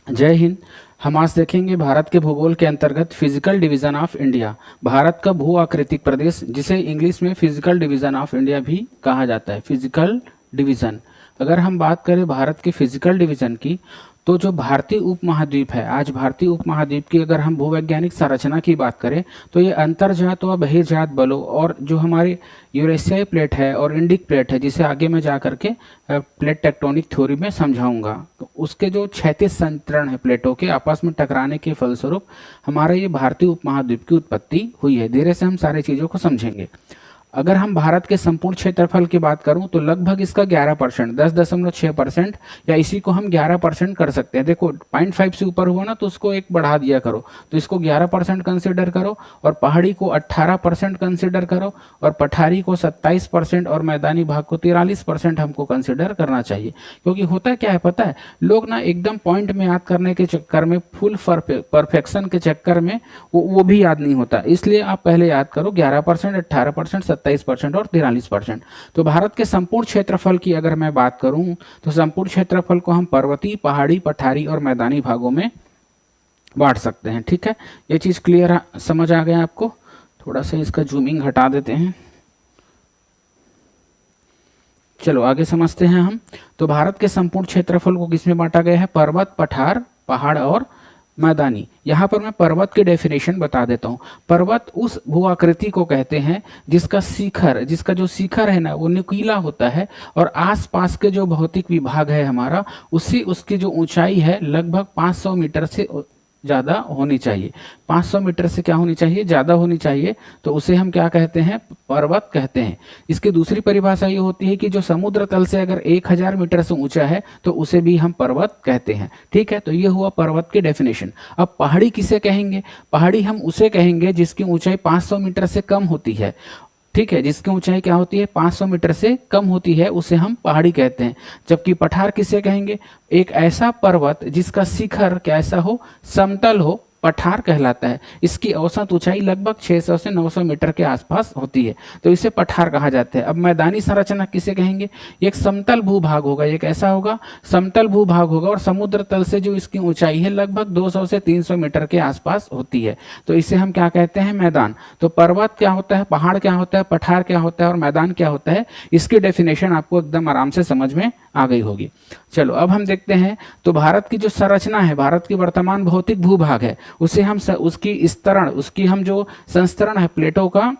जय हिंद। हम आज देखेंगे भारत के भूगोल के अंतर्गत physical division of India. Bharat का भू आकृतिक प्रदेश, जिसे इंग्लिश में फिजिकल डिवीजन ऑफ इंडिया भी कहा जाता है, फिजिकल डिवीजन। अगर हम बात करें भारत के फिजिकल डिवीजन की, तो जो भारतीय उपमहाद्वीप है, आज भारतीय उपमहाद्वीप की अगर हम भूवैज्ञानिक संरचना की बात करें, तो ये अंतर्जात व बहिर्जात बलों और जो हमारे यूरेशियाई प्लेट है और इंडिक प्लेट है, जिसे आगे मैं जा करके प्लेट टेक्टोनिक थ्योरी में समझाऊंगा, तो उसके जो क्षैतिज संतरण है प्लेटों के आपस में टकराने के फलस्वरूप हमारे ये भारतीय उपमहाद्वीप की उत्पत्ति हुई है। धीरे से हम सारी चीज़ों को समझेंगे। अगर हम भारत के संपूर्ण क्षेत्रफल की बात करूं, तो लगभग इसका 11%, 10.6%, या इसी को हम 11% कर सकते हैं। देखो 0.5 से ऊपर हुआ ना, तो उसको एक बढ़ा दिया करो, तो इसको 11% कंसिडर करो, और पहाड़ी को 18% कंसिडर करो, और पठारी को 27%, और मैदानी भाग को 43% हमको कंसिडर करना चाहिए। क्योंकि होता क्या है पता है, लोग ना एकदम पॉइंट में याद करने के चक्कर में, फुल परफेक्शन के चक्कर में वो भी याद नहीं होता। इसलिए आप पहले याद करो 11%, 18%, 27% और 43%। तो भारत के संपूर्ण क्षेत्रफल की अगर मैं बात करूं, तो संपूर्ण क्षेत्रफल को हम पर्वतीय, पहाड़ी, पठारी और मैदानी भागों में बांट सकते हैं। ठीक है, ये चीज क्लियर समझ आ गया आपको? थोड़ा सा इसका जूमिंग हटा देते हैं। चलो आगे समझते हैं हम। तो भारत के संपूर्ण क्षेत्रफल को किसमें बांटा गया है? पर्वत, पठार, पहाड़ और मैदानी। यहाँ पर मैं पर्वत की डेफिनेशन बता देता हूँ। पर्वत उस भू आकृति को कहते हैं जिसका जो शिखर है ना, वो नुकीला होता है, और आसपास के जो भौतिक विभाग है हमारा, उसकी जो ऊंचाई है लगभग 500 मीटर से ज़्यादा होनी चाहिए। 500 मीटर से क्या होनी चाहिए? ज़्यादा होनी चाहिए। तो उसे हम क्या कहते हैं? पर्वत कहते हैं। इसकी दूसरी परिभाषा ये होती है कि जो समुद्र तल से अगर 1000 मीटर से ऊंचा है, तो उसे भी हम पर्वत कहते हैं। ठीक है, तो ये हुआ पर्वत की डेफिनेशन। अब पहाड़ी किसे कहेंगे? पहाड़ी हम उसे कहेंगे जिसकी ऊंचाई 500 मीटर से कम होती है। ठीक है, जिसकी ऊंचाई क्या होती है? 500 मीटर से कम होती है, उसे हम पहाड़ी कहते हैं। जबकि पठार किसे कहेंगे? एक ऐसा पर्वत जिसका शिखर कैसा हो? समतल हो, पठार कहलाता है। इसकी औसत ऊंचाई लगभग 600 से 900 मीटर के आसपास होती है, तो इसे पठार कहा जाता है। अब मैदानी संरचना किसे कहेंगे? एक समतल भूभाग होगा, एक ऐसा होगा समतल भूभाग होगा, और समुद्र तल से जो इसकी ऊंचाई है लगभग 200 से 300 मीटर के आसपास होती है, तो इसे हम क्या कहते हैं? मैदान। तो पर्वत क्या होता है, पहाड़ क्या होता है, पठार क्या होता है और मैदान क्या होता है, इसकी डेफिनेशन आपको एकदम आराम से समझ में आ गई होगी। चलो अब हम देखते हैं, तो भारत की जो संरचना है, भारत की वर्तमान भौतिक भूभाग है, उसे हम उसकी हम जो संस्तरण है प्लेटों का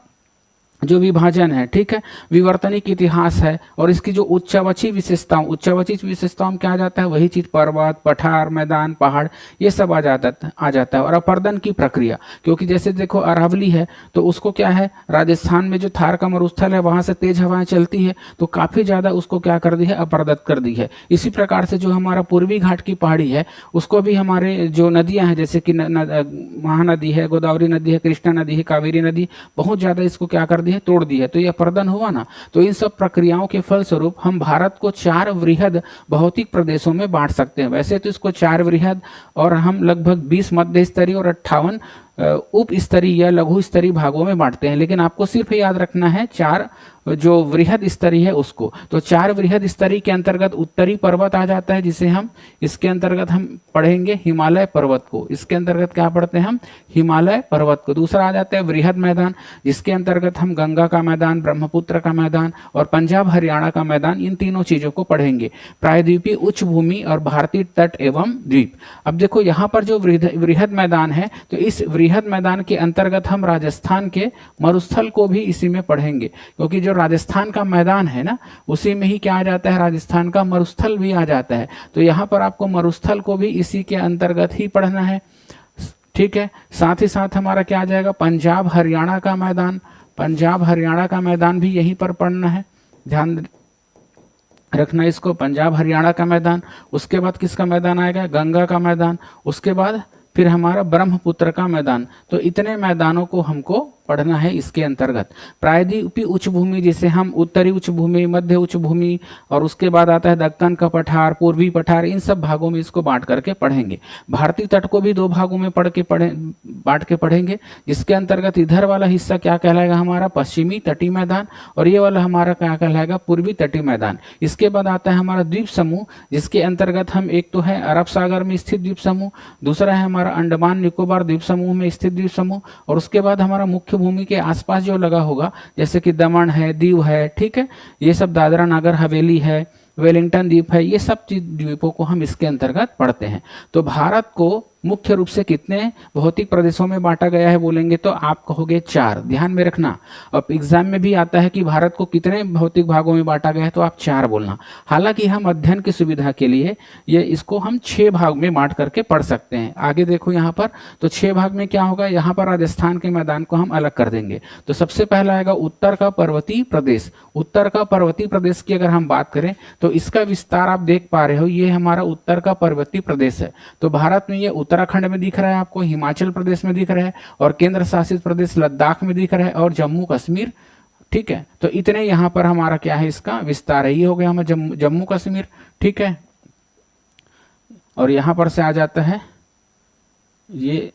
जो विभाजन है, ठीक है, विवर्तनिक इतिहास है, और इसकी जो उच्चावची विशेषताओं में क्या आ जाता है? वही चीज पर्वत, पठार, मैदान, पहाड़, ये सब आ जाता है। और अपर्दन की प्रक्रिया, क्योंकि जैसे देखो अरावली है, तो उसको क्या है, राजस्थान में जो थार का मरुस्थल है, वहां से तेज हवाएं चलती है, तो काफी ज्यादा उसको क्या कर दी है? अपर्दत कर दी है। इसी प्रकार से जो हमारा पूर्वी घाट की पहाड़ी है, उसको भी हमारे जो नदियां हैं, जैसे कि महानदी है, गोदावरी नदी है, कृष्णा नदी है, कावेरी नदी, बहुत ज्यादा इसको क्या कर है? तोड़ दी है। तो यह अपर्दन हुआ ना। तो इन सब प्रक्रियाओं के फलस्वरूप हम भारत को 4 वृहद भौतिक प्रदेशों में बांट सकते हैं। वैसे तो इसको 4 वृहद और हम लगभग 20 मध्य स्तरीय और 58 उप स्तरीय या लघु स्तरीय भागों में बांटते हैं, लेकिन आपको सिर्फ याद रखना है 4 जो वृहद स्तरीय है उसको। तो 4 वृहद स्तरीय के अंतर्गत उत्तरी पर्वत आ जाता है, जिसे हम इसके अंतर्गत हम पढ़ेंगे हिमालय पर्वत को। इसके अंतर्गत क्या पढ़ते हैं हम? हिमालय पर्वत को। दूसरा आ जाता है वृहद मैदान, जिसके अंतर्गत हम गंगा का मैदान, ब्रह्मपुत्र का मैदान और पंजाब हरियाणा का मैदान, इन तीनों चीजों को पढ़ेंगे। प्रायद्वीपीय, उच्च भूमि और भारतीय तट एवं द्वीप। अब देखो यहाँ पर जो वृहद मैदान है, तो इस वृहद मैदान के अंतर्गत हम राजस्थान के मरुस्थल को भी इसी में पढ़ेंगे, क्योंकि जो राजस्थान का मैदान है ना, उसी में ही क्या आ जाता है? राजस्थान का मरुस्थल भी आ जाता है। तो यहाँ पर आपको मरुस्थल को भी इसी के अंतर्गत ही पढ़ना है। ठीक है, साथ ही साथ हमारा क्या आ जाएगा? पंजाब हरियाणा का मैदान, पंजाब हरियाणा का मैदान भी यहीं पर पढ़ना है, ध्यान रखना इसको। पंजाब हरियाणा का मैदान, उसके बाद किसका मैदान आएगा? गंगा का मैदान, उसके बाद फिर हमारा ब्रह्मपुत्र का मैदान। तो इतने मैदानों को हमको पढ़ना है इसके अंतर्गत। प्रायद्वीपीय उच्च भूमि जिसे हम उत्तरी उच्च भूमि, मध्य उच्च भूमि और उसके बाद आता है दक्कन का पठार, पूर्वी पठार, इन सब भागों में इसको बांट करके पढ़ेंगे। भारतीय तट को भी 2 भागों में बांट के पढ़ेंगे, जिसके अंतर्गत इधर वाला हिस्सा क्या कहलाएगा हमारा पश्चिमी तटीय मैदान और ये वाला हमारा क्या कहलाएगा पूर्वी तटीय मैदान। इसके बाद आता है हमारा द्वीप समूह, जिसके अंतर्गत हम एक तो है अरब सागर में स्थित द्वीप समूह, दूसरा है हमारा अंडमान निकोबार द्वीप समूह में स्थित द्वीप समूह, और उसके बाद हमारा मुख्य भूमि के आसपास जो लगा होगा जैसे कि दमन है, दीव है, ठीक है, ये सब दादरा नागर हवेली है, वेलिंगटन द्वीप है, ये सब द्वीपों को हम इसके अंतर्गत पढ़ते हैं। तो भारत को मुख्य रूप से कितने भौतिक प्रदेशों में बांटा गया है बोलेंगे तो आप कहोगे 4, ध्यान में रखना। अब एग्जाम में भी आता है कि भारत को कितने भौतिक भागों में बांटा गया है तो आप 4 बोलना। हालांकि हम अध्ययन की सुविधा के लिए ये इसको हम 6 भाग में बांट करके पढ़ सकते हैं। आगे देखो यहाँ पर, तो 6 भाग में क्या होगा, यहाँ पर राजस्थान के मैदान को हम अलग कर देंगे। तो सबसे पहला आएगा उत्तर का पर्वतीय प्रदेश। उत्तर का पर्वतीय प्रदेश की अगर हम बात करें तो इसका विस्तार आप देख पा रहे हो, ये हमारा उत्तर का पर्वतीय प्रदेश है। तो भारत में ये उत्तराखंड में दिख रहा है आपको, हिमाचल प्रदेश में दिख रहा है और केंद्र शासित प्रदेश लद्दाख में दिख रहा है और जम्मू कश्मीर, ठीक है। तो इतने यहाँ पर हमारा क्या है इसका विस्तार है, ये हो गया हमारा जम्मू कश्मीर, ठीक है। और यहाँ पर से आ जाता है ये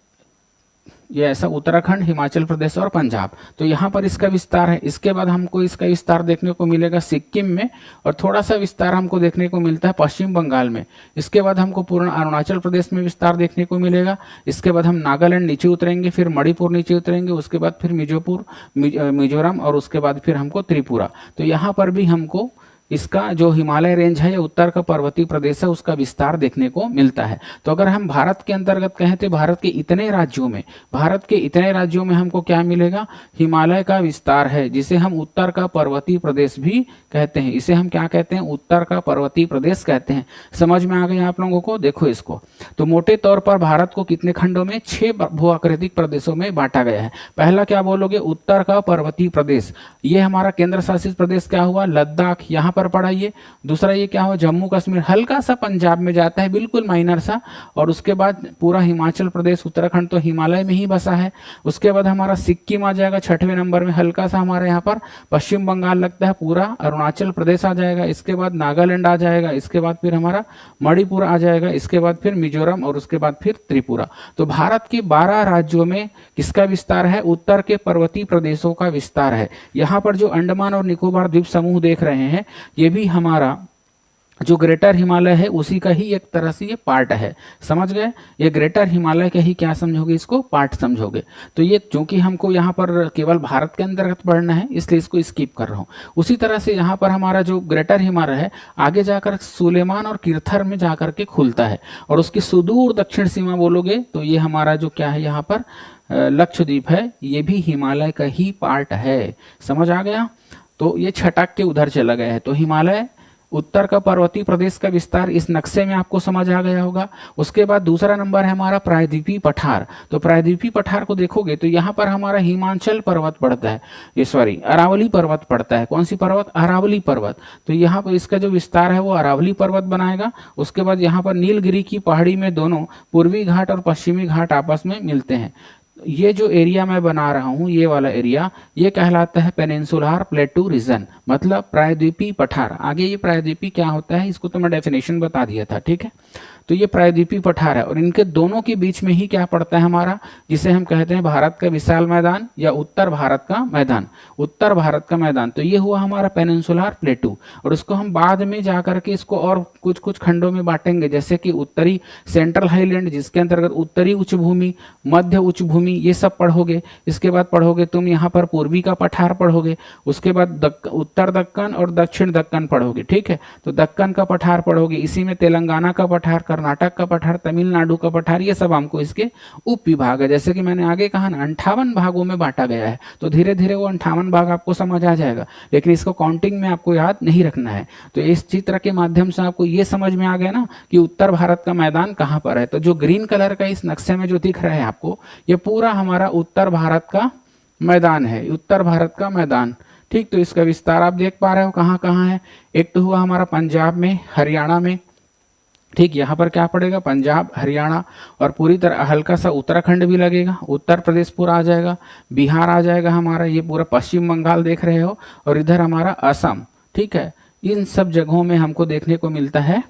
ऐसा उत्तराखंड, हिमाचल प्रदेश और पंजाब, तो यहाँ पर इसका विस्तार है। इसके बाद हमको इसका विस्तार देखने को मिलेगा सिक्किम में और थोड़ा सा विस्तार हमको देखने को मिलता है पश्चिम बंगाल में। इसके बाद हमको पूर्ण अरुणाचल प्रदेश में विस्तार देखने को मिलेगा। इसके बाद हम नागालैंड नीचे उतरेंगे, फिर मणिपुर नीचे उतरेंगे, उसके बाद फिर मिजोरम और उसके बाद फिर हमको त्रिपुरा। तो यहाँ पर भी हमको इसका जो हिमालय रेंज है या उत्तर का पर्वतीय प्रदेश है उसका विस्तार देखने को मिलता है। तो अगर हम भारत के अंतर्गत कहें तो भारत के इतने राज्यों में हमको क्या मिलेगा, हिमालय का विस्तार है, जिसे हम उत्तर का पर्वतीय प्रदेश भी कहते हैं। इसे हम क्या कहते हैं, उत्तर का पर्वतीय प्रदेश कहते हैं। समझ में आ गया आप लोगों को। देखो इसको, तो मोटे तौर पर भारत को कितने खंडों में, 6 भू-आकृतिक प्रदेशों में बांटा गया है। पहला क्या बोलोगे, उत्तर का पर्वतीय प्रदेश, ये हमारा केंद्र शासित प्रदेश क्या हुआ, लद्दाख, यहाँ पर पड़ा ये। दूसरा ये क्या हुआ, जम्मू कश्मीर, हल्का सा पंजाब में जाता है, बिल्कुल माइनर सा। और उसके बाद पूरा हिमाचल प्रदेश, उत्तराखंड तो हिमालय में ही बसा है। उसके बाद हमारा सिक्किम आ जाएगा 6वें नंबर में, हल्का सा हमारे यहाँ पर पश्चिम बंगाल लगता है, पूरा अरुणाचल प्रदेश आ जाएगा। इसके बाद नागालैंड आ जाएगा, इसके बाद फिर हमारा मणिपुर आ जाएगा, इसके बाद फिर मिजोरम और उसके बाद फिर त्रिपुरा। तो भारत के 12 राज्यों में किसका विस्तार है, उत्तर के पर्वतीय प्रदेशों का विस्तार है। यहाँ पर जो अंडमान और निकोबार द्वीप समूह देख रहे हैं, ये भी हमारा जो ग्रेटर हिमालय है उसी का ही एक तरह से ये पार्ट है। समझ गए, ये ग्रेटर हिमालय का ही क्या समझोगे, इसको पार्ट समझोगे। तो ये चूंकि हमको यहाँ पर केवल भारत के अंतर्गत पढ़ना है इसलिए इसको स्किप कर रहा हूँ। उसी तरह से यहाँ पर हमारा जो ग्रेटर हिमालय है आगे जाकर सुलेमान और किरथर में जाकर के खुलता है और उसकी सुदूर दक्षिण सीमा बोलोगे तो ये हमारा जो क्या है यहाँ पर लक्षद्वीप है, ये भी हिमालय का ही पार्ट है। समझ आ गया। तो ये छटक के उधर चला गया है। तो हिमालय, उत्तर का पर्वतीय प्रदेश का विस्तार इस नक्शे में आपको समझ आ गया होगा। उसके बाद दूसरा नंबर है हमारा प्रायद्वीपीय पठार। तो प्रायद्वीपीय पठार को देखोगे तो यहाँ पर हमारा हिमाचल पर्वत पड़ता है, ये सॉरी अरावली पर्वत पड़ता है। कौन सी पर्वत, अरावली पर्वत। तो यहाँ पर इसका जो विस्तार है वो अरावली पर्वत बनाएगा। उसके बाद यहाँ पर नीलगिरी की पहाड़ी में दोनों पूर्वी घाट और पश्चिमी घाट आपस में मिलते हैं। ये जो एरिया मैं बना रहा हूँ, ये वाला एरिया, ये कहलाता है पेनिनसुलर प्लेटू रीजन, मतलब प्रायद्वीपीय पठार। आगे ये प्रायद्वीपीय क्या होता है इसको तो मैं डेफिनेशन बता दिया था, ठीक है। तो ये प्रायद्वीपीय पठार है और इनके दोनों के बीच में ही क्या पड़ता है हमारा, जिसे हम कहते हैं भारत का विशाल मैदान या उत्तर भारत का मैदान, उत्तर भारत का मैदान। तो ये हुआ हमारा पेनिनसुलर प्लेटू और उसको हम बाद में जाकर के इसको और कुछ कुछ खंडों में बांटेंगे, जैसे कि उत्तरी सेंट्रल हाईलैंड, जिसके अंतर्गत उत्तरी उच्च भूमि, मध्य उच्च भूमि, ये सब पढ़ोगे। इसके बाद पढ़ोगे तुम यहाँ पर पूर्वी का पठार पढ़ोगे, उसके बाद उत्तर दक्कन और दक्षिण दक्कन पढ़ोगे, ठीक है। तो दक्कन का पठार पढ़ोगे, इसी में तेलंगाना का पठार, कर्नाटक का पठार, तमिलनाडु का पठार, ये सब हमको इसके उप विभाग है। जैसे कि मैंने आगे कहा ना 58 भागों में बांटा गया है, तो धीरे धीरे वो 58 भाग आपको समझ आ जाएगा, लेकिन इसको काउंटिंग में आपको याद नहीं रखना है। तो इस चित्र के माध्यम से आपको ये समझ में आ गया ना कि उत्तर भारत का मैदान कहाँ पर है। तो जो ग्रीन कलर का इस नक्शे में जो दिख रहा है आपको, ये पूरा हमारा उत्तर भारत का मैदान है, उत्तर भारत का मैदान, ठीक। तो इसका विस्तार आप देख पा रहे हो कहाँ कहाँ है। एक तो हुआ हमारा पंजाब में, हरियाणा में, ठीक, यहाँ पर क्या पड़ेगा, पंजाब, हरियाणा और पूरी तरह हल्का सा उत्तराखंड भी लगेगा, उत्तर प्रदेश पूरा आ जाएगा, बिहार आ जाएगा हमारा, ये पूरा पश्चिम बंगाल देख रहे हो, और इधर हमारा असम। ठीक है, इन सब जगहों में हमको देखने को मिलता है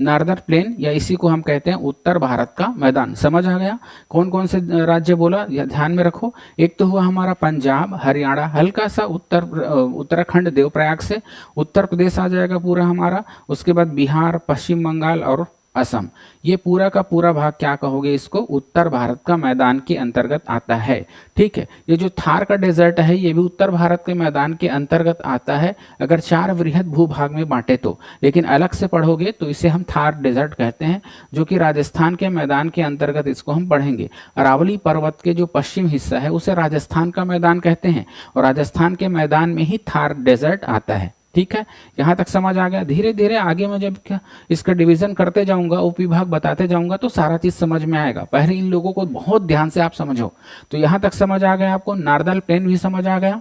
नार्दर्न प्लेन, या इसी को हम कहते हैं उत्तर भारत का मैदान। समझ आ गया कौन कौन से राज्य बोला, ध्यान में रखो। एक तो हुआ हमारा पंजाब, हरियाणा, हल्का सा उत्तराखंड देवप्रयाग से, उत्तर प्रदेश आ जाएगा पूरा हमारा, उसके बाद बिहार, पश्चिम बंगाल और असम। ये पूरा का पूरा भाग क्या कहोगे, इसको उत्तर भारत का मैदान के अंतर्गत आता है। ठीक है, ये जो थार का डेजर्ट है ये भी उत्तर भारत के मैदान के अंतर्गत आता है, अगर 4 वृहद भूभाग में बांटे तो। लेकिन अलग से पढ़ोगे तो इसे हम थार डेजर्ट कहते हैं, जो कि राजस्थान के मैदान के अंतर्गत इसको हम पढ़ेंगे। अरावली पर्वत के जो पश्चिम हिस्सा है उसे राजस्थान का मैदान कहते हैं, और राजस्थान के मैदान में ही थार डेजर्ट आता है। ठीक है, यहां तक समझ आ गया। धीरे धीरे आगे मैं जब क्या इसका डिवीजन करते जाऊंगा, उपविभाग बताते जाऊंगा, तो सारा चीज समझ में आएगा। पहले इन लोगों को बहुत ध्यान से आप समझो। तो यहां तक समझ आ गया आपको, नार्दर्न प्लेन भी समझ आ गया।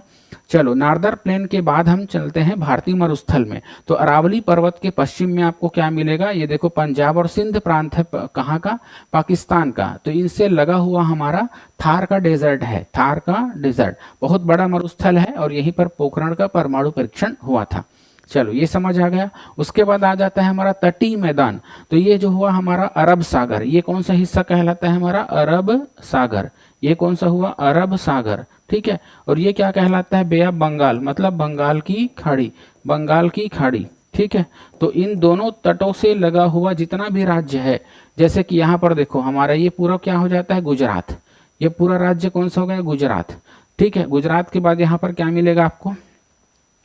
चलो, नार्दर्न प्लेन के बाद हम चलते हैं भारतीय मरुस्थल में। तो अरावली पर्वत के पश्चिम में आपको क्या मिलेगा, ये देखो पंजाब और सिंध प्रांत है, कहाँ का, पाकिस्तान का। तो इनसे लगा हुआ हमारा थार का डेजर्ट है, थार का डेजर्ट बहुत बड़ा मरुस्थल है, और यहीं पर पोखरण का परमाणु परीक्षण हुआ था। चलो, ये समझ आ गया। उसके बाद आ जाता है हमारा तटीय मैदान। तो ये जो हुआ हमारा अरब सागर, ये कौन सा हिस्सा कहलाता है हमारा, अरब सागर। ये कौन सा हुआ, अरब सागर। ठीक है, और ये क्या कहलाता है, बे ऑफ बंगाल, मतलब बंगाल की खाड़ी, बंगाल की खाड़ी। ठीक है, तो इन दोनों तटों से लगा हुआ जितना भी राज्य है, जैसे कि यहाँ पर देखो हमारा ये पूरा क्या हो जाता है, गुजरात। ये पूरा राज्य कौन सा हो गया, गुजरात। ठीक है, गुजरात के बाद यहाँ पर क्या मिलेगा आपको,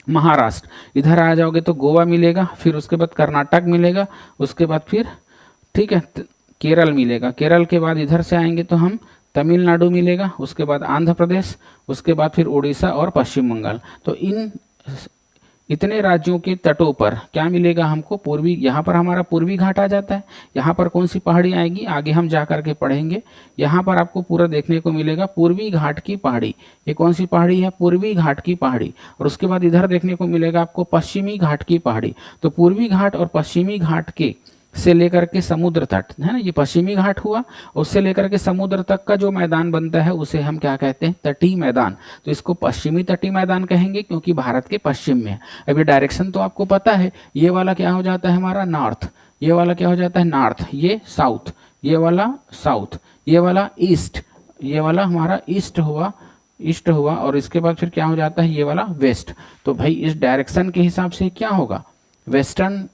महाराष्ट्र। इधर आ जाओगे तो गोवा मिलेगा, फिर उसके बाद कर्नाटक मिलेगा, उसके बाद फिर ठीक है केरल मिलेगा। केरल के बाद इधर से आएंगे तो हम तमिलनाडु मिलेगा, उसके बाद आंध्र प्रदेश, उसके बाद फिर उड़ीसा और पश्चिम बंगाल। तो इतने राज्यों के तटों पर क्या मिलेगा हमको, पूर्वी, यहाँ पर हमारा पूर्वी घाट आ जाता है। यहाँ पर कौन सी पहाड़ी आएगी, आगे हम जा करके पढ़ेंगे। यहाँ पर आपको पूरा देखने को मिलेगा पूर्वी घाट की पहाड़ी। ये कौन सी पहाड़ी है, पूर्वी घाट की पहाड़ी। और उसके बाद इधर देखने को मिलेगा आपको पश्चिमी घाट की पहाड़ी। तो पूर्वी घाट और पश्चिमी घाट के से लेकर के समुद्र तट है ना, ये पश्चिमी घाट हुआ, उससे लेकर के समुद्र तक का जो मैदान बनता है उसे हम क्या कहते हैं, तटीय मैदान। तो इसको पश्चिमी तटीय मैदान कहेंगे, क्योंकि भारत के पश्चिम में है। अभी डायरेक्शन तो आपको पता है, ये वाला क्या हो जाता है हमारा नॉर्थ, ये वाला क्या हो जाता है नॉर्थ, ये साउथ, ये वाला साउथ, ये वाला ईस्ट, ये वाला हमारा ईस्ट हुआ, और इसके बाद फिर क्या हो जाता है, ये वाला वेस्ट। तो भाई इस डायरेक्शन के हिसाब से क्या होगा, वेस्टर्न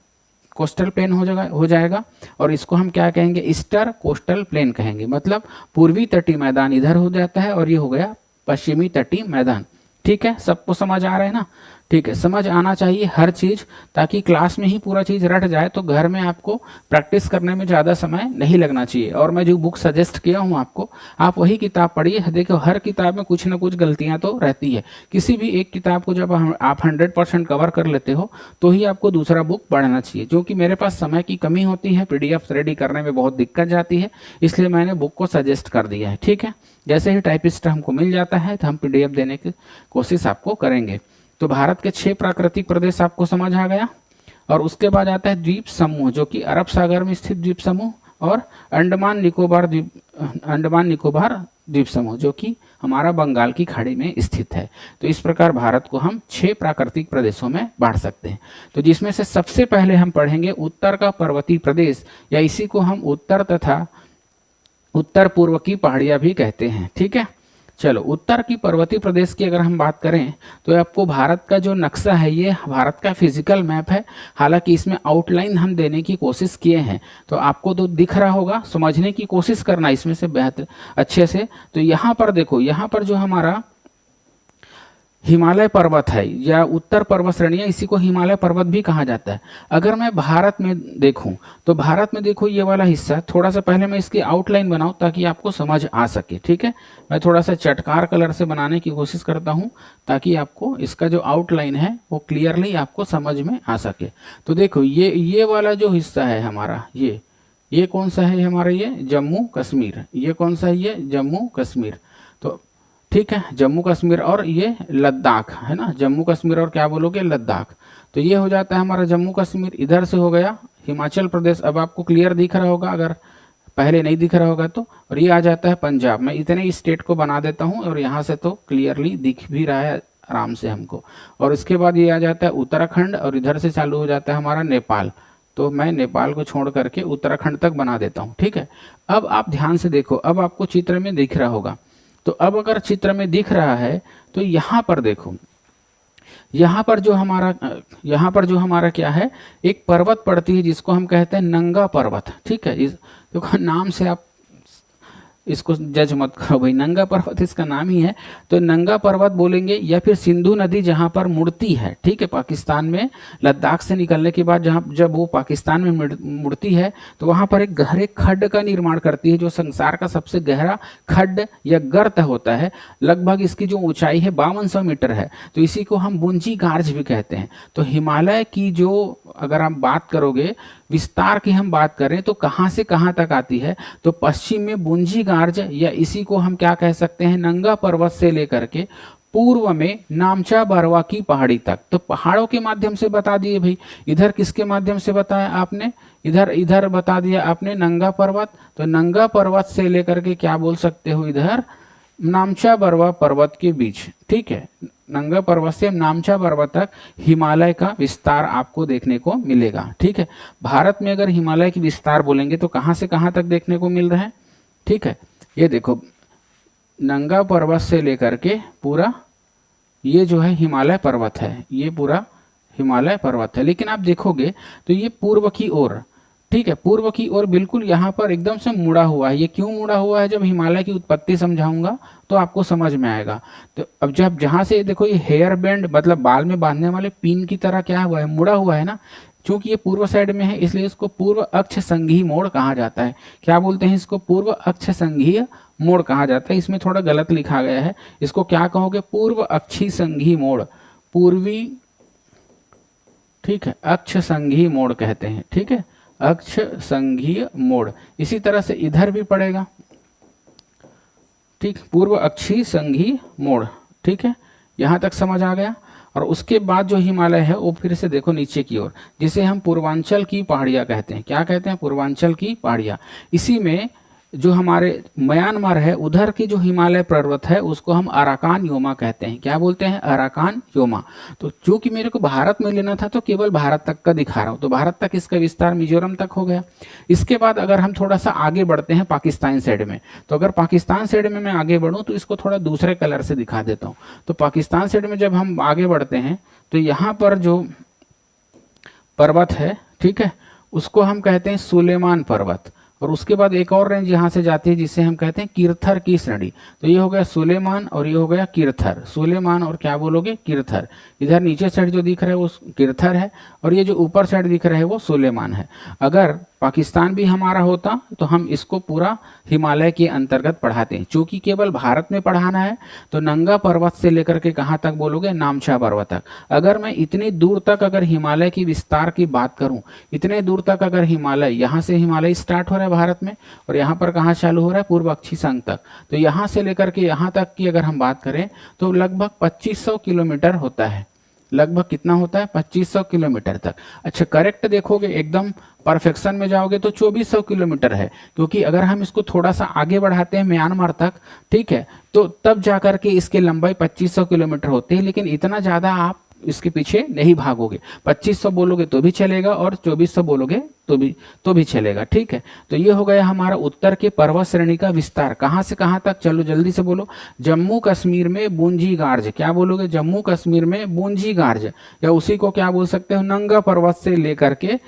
कोस्टल प्लेन हो जाएगा, और इसको हम क्या कहेंगे, ईस्टर कोस्टल प्लेन कहेंगे। मतलब पूर्वी तटीय मैदान इधर हो जाता है, और ये हो गया पश्चिमी तटीय मैदान। ठीक है, सबको समझ आ रहा है ना। ठीक है, समझ आना चाहिए हर चीज, ताकि क्लास में ही पूरा चीज रट जाए, तो घर में आपको प्रैक्टिस करने में ज़्यादा समय नहीं लगना चाहिए। और मैं जो बुक सजेस्ट किया हूँ आपको, आप वही किताब पढ़िए। देखो, हर किताब में कुछ ना कुछ गलतियां तो रहती है। किसी भी एक किताब को जब आप 100% कवर कर लेते हो तो ही आपको दूसरा बुक पढ़ना चाहिए। जो कि मेरे पास समय की कमी होती है, PDF रेडी करने में बहुत दिक्कत जाती है, इसलिए मैंने बुक को सजेस्ट कर दिया है। ठीक है, जैसे ही टाइपिस्ट हमको मिल जाता है तो हम PDF देने की कोशिश आपको करेंगे। तो भारत के 6 प्राकृतिक प्रदेश आपको समझ आ गया। और उसके बाद आता है द्वीप समूह, जो कि अरब सागर में स्थित द्वीप समूह, और अंडमान निकोबार द्वीप समूह, जो कि हमारा बंगाल की खाड़ी में स्थित है। तो इस प्रकार भारत को हम 6 प्राकृतिक प्रदेशों में बांट सकते हैं। तो जिसमें से सबसे पहले हम पढ़ेंगे उत्तर का पर्वतीय प्रदेश, या इसी को हम उत्तर तथा उत्तर पूर्व की पहाड़ियां भी कहते हैं। ठीक है, चलो, उत्तर की पर्वतीय प्रदेश की अगर हम बात करें तो आपको भारत का जो नक्शा है, ये भारत का फिजिकल मैप है। हालांकि इसमें आउटलाइन हम देने की कोशिश किए हैं, तो आपको तो दिख रहा होगा, समझने की कोशिश करना इसमें से बेहतर अच्छे से। तो यहाँ पर देखो, यहाँ पर जो हमारा हिमालय पर्वत है, या उत्तर पर्वत श्रेणियां, इसी को हिमालय पर्वत भी कहा जाता है। अगर मैं भारत में देखूं तो भारत में देखो ये वाला हिस्सा, थोड़ा सा पहले मैं इसकी आउटलाइन बनाऊं ताकि आपको समझ आ सके। ठीक है, मैं थोड़ा सा चटकार कलर से बनाने की कोशिश करता हूं, ताकि आपको इसका जो आउटलाइन है वो क्लियरली आपको समझ में आ सके। तो देखो, ये वाला जो हिस्सा है हमारा, ये कौन सा है हमारा, ये जम्मू कश्मीर। ये कौन सा है, ये जम्मू कश्मीर। तो ठीक है, जम्मू कश्मीर, और ये लद्दाख है ना, जम्मू कश्मीर और क्या बोलोगे, लद्दाख। तो ये हो जाता है हमारा जम्मू कश्मीर। इधर से हो गया हिमाचल प्रदेश, अब आपको क्लियर दिख रहा होगा अगर पहले नहीं दिख रहा होगा तो। और ये आ जाता है पंजाब। मैं इतने स्टेट को बना देता हूँ और यहाँ से तो क्लियरली दिख भी रहा है आराम से हमको। और इसके बाद ये आ जाता है उत्तराखंड और इधर से चालू हो जाता है हमारा नेपाल। तो मैं नेपाल को छोड़ करके उत्तराखंड तक बना देता हूँ, ठीक है। अब आप ध्यान से देखो, अब आपको चित्र में दिख रहा होगा। तो अब अगर चित्र में दिख रहा है तो यहाँ पर देखो, यहाँ पर जो हमारा क्या है, एक पर्वत पड़ती है जिसको हम कहते हैं नंगा पर्वत, ठीक है। इस देखो नाम से आप इसको जज मत करो भाई, नंगा पर्वत इसका नाम ही है। तो नंगा पर्वत बोलेंगे, या फिर सिंधु नदी जहां पर मुड़ती है, ठीक है, पाकिस्तान में लद्दाख से निकलने के बाद जब वो पाकिस्तान में मुड़ती है तो वहां पर एक गहरे खड्ड का निर्माण करती है, जो संसार का सबसे गहरा खड्ड या गर्त होता है। लगभग इसकी जो ऊंचाई है 5200 मीटर है। तो इसी को हम बुंजी गार्ज भी कहते हैं। तो हिमालय की जो अगर आप बात करोगे विस्तार की हम बात करें तो कहां से कहां तक आती है, तो पश्चिम में बुंजी गार्ज, या इसी को हम क्या कह सकते हैं, नंगा पर्वत से लेकर के पूर्व में नामचा बरवा की पहाड़ी तक। तो पहाड़ों के माध्यम से बता दिए भाई। इधर किसके माध्यम से बताया आपने, इधर बता दिया आपने नंगा पर्वत। तो नंगा पर्वत से लेकर के क्या बोल सकते हो, इधर नामचा बरवा पर्वत के बीच, ठीक है। नंगा पर्वत से नामचा पर्वत तक हिमालय का विस्तार आपको देखने को मिलेगा, ठीक है। भारत में अगर हिमालय की विस्तार बोलेंगे तो कहां से कहां तक देखने को मिल रहा है, ठीक है। ये देखो नंगा पर्वत से लेकर के पूरा ये जो है हिमालय पर्वत है, ये पूरा हिमालय पर्वत है। लेकिन आप देखोगे तो ये पूर्व की ओर, ठीक है, पूर्व की ओर बिल्कुल यहाँ पर एकदम से मुड़ा हुआ है। ये क्यों मुड़ा हुआ है, जब हिमालय की उत्पत्ति समझाऊंगा तो आपको समझ में आएगा। तो अब जब जहां से देखो ये हेयर बैंड मतलब बाल में बांधने वाले पिन की तरह क्या हुआ है, मुड़ा हुआ है ना। चूंकि ये पूर्व साइड में है इसलिए इसको पूर्व अक्ष संघीय मोड़ कहा जाता है। क्या बोलते हैं इसको, पूर्व अक्ष संघीय मोड़ कहा जाता है। इसमें थोड़ा गलत लिखा गया है, इसको क्या कहोगे, पूर्व अक्षी संघीय मोड़, पूर्वी, ठीक है, अक्ष संघीय मोड़ कहते हैं, ठीक है, अक्ष संघीय मोड़। इसी तरह से इधर भी पड़ेगा, ठीक, पूर्व अक्षी संघीय मोड़, ठीक है। यहां तक समझ आ गया। और उसके बाद जो हिमालय है वो फिर से देखो नीचे की ओर, जिसे हम पूर्वांचल की पहाड़ियां कहते हैं। क्या कहते हैं, पूर्वांचल की पहाड़ियां। इसी में जो हमारे म्यांमार है उधर की जो हिमालय पर्वत है उसको हम अराकान योमा कहते हैं। क्या बोलते हैं, अराकान योमा। तो चूंकि मेरे को भारत में लेना था तो केवल भारत तक का दिखा रहा हूं, तो भारत तक इसका विस्तार मिजोरम तक हो गया। इसके बाद अगर हम थोड़ा सा आगे बढ़ते हैं पाकिस्तान साइड में, तो अगर पाकिस्तान साइड में मैं आगे बढ़ूं तो इसको थोड़ा दूसरे कलर से दिखा देता हूं। तो पाकिस्तान साइड में जब हम आगे बढ़ते हैं तो यहाँ पर जो पर्वत है, ठीक है, उसको हम कहते हैं सुलेमान पर्वत। और उसके बाद एक और रेंज यहाँ से जाती है जिसे हम कहते हैं किरथर की श्रेणी। तो ये हो गया सुलेमान और ये हो गया किरथर। सुलेमान और क्या बोलोगे, किरथर। इधर नीचे साइड जो दिख रहा है वो किरथर है और ये जो ऊपर साइड दिख रहा है वो सुलेमान है। अगर पाकिस्तान भी हमारा होता तो हम इसको पूरा हिमालय के अंतर्गत पढ़ाते हैं। चूंकि केवल भारत में पढ़ाना है तो नंगा पर्वत से लेकर के कहाँ तक बोलोगे, नामचा पर्वत तक। अगर मैं इतनी दूर तक अगर हिमालय की विस्तार की बात करूं, इतने दूर तक अगर हिमालय, यहाँ से हिमालय स्टार्ट हो रहा है भारत में और यहाँ पर कहाँ चालू हो रहा है, पूर्व अक्षी संघ तक। तो यहाँ से लेकर के यहाँ तक की अगर हम बात करें तो लगभग 2500 किलोमीटर होता है। लगभग कितना होता है, 2500 किलोमीटर तक। अच्छा करेक्ट देखोगे, एकदम परफेक्शन में जाओगे तो 2400 किलोमीटर है। क्योंकि अगर हम इसको थोड़ा सा आगे बढ़ाते हैं म्यांमार तक, ठीक है, तो तब जाकर के इसकी लंबाई 2500 किलोमीटर होती है। लेकिन इतना ज्यादा आप इसके पीछे नहीं भागोगे। 2500 बोलोगे तो भी चलेगा और 2400 बोलोगे तो भी चलेगा, ठीक है। तो ये हो गया हमारा उत्तर के पर्वत श्रेणी का विस्तार। कहां से कहां तक, चलो जल्दी से बोलो। जम्मू कश्मीर में बूंजी गार्ज, क्या बोलोगे, जम्मू कश्मीर में बूंजी गार्ज, या उसी को क्या बोल सकते हो, नंगा पर्वत से लेकर के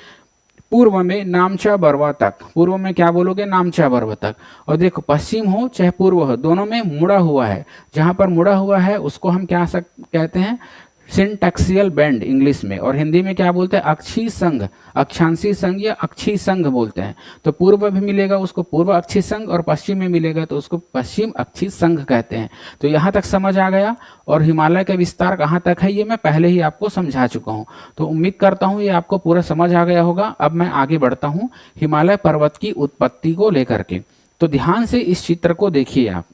पूर्व में नामचा बरवा तक। पूर्व में क्या बोलोगे, नामचा बरवा तक। और देखो पश्चिम हो चाहे पूर्व हो, दोनों में मुड़ा हुआ है। जहां पर मुड़ा हुआ है उसको हम क्या कहते हैं, सिंटैक्सियल बैंड इंग्लिश में, और हिंदी में क्या बोलते हैं, अक्षी संघ, अक्षांशी संघ या अक्षी संघ बोलते हैं। तो पूर्व भी मिलेगा उसको पूर्व अक्षी संघ और पश्चिम में मिलेगा तो उसको पश्चिम अक्षी संघ कहते हैं। तो यहाँ तक समझ आ गया। और हिमालय का विस्तार कहाँ तक है ये मैं पहले ही आपको समझा चुका हूँ। तो उम्मीद करता हूँ ये आपको पूरा समझ आ गया होगा। अब मैं आगे बढ़ता हूँ हिमालय पर्वत की उत्पत्ति को लेकर के। तो ध्यान से इस चित्र को देखिए आप।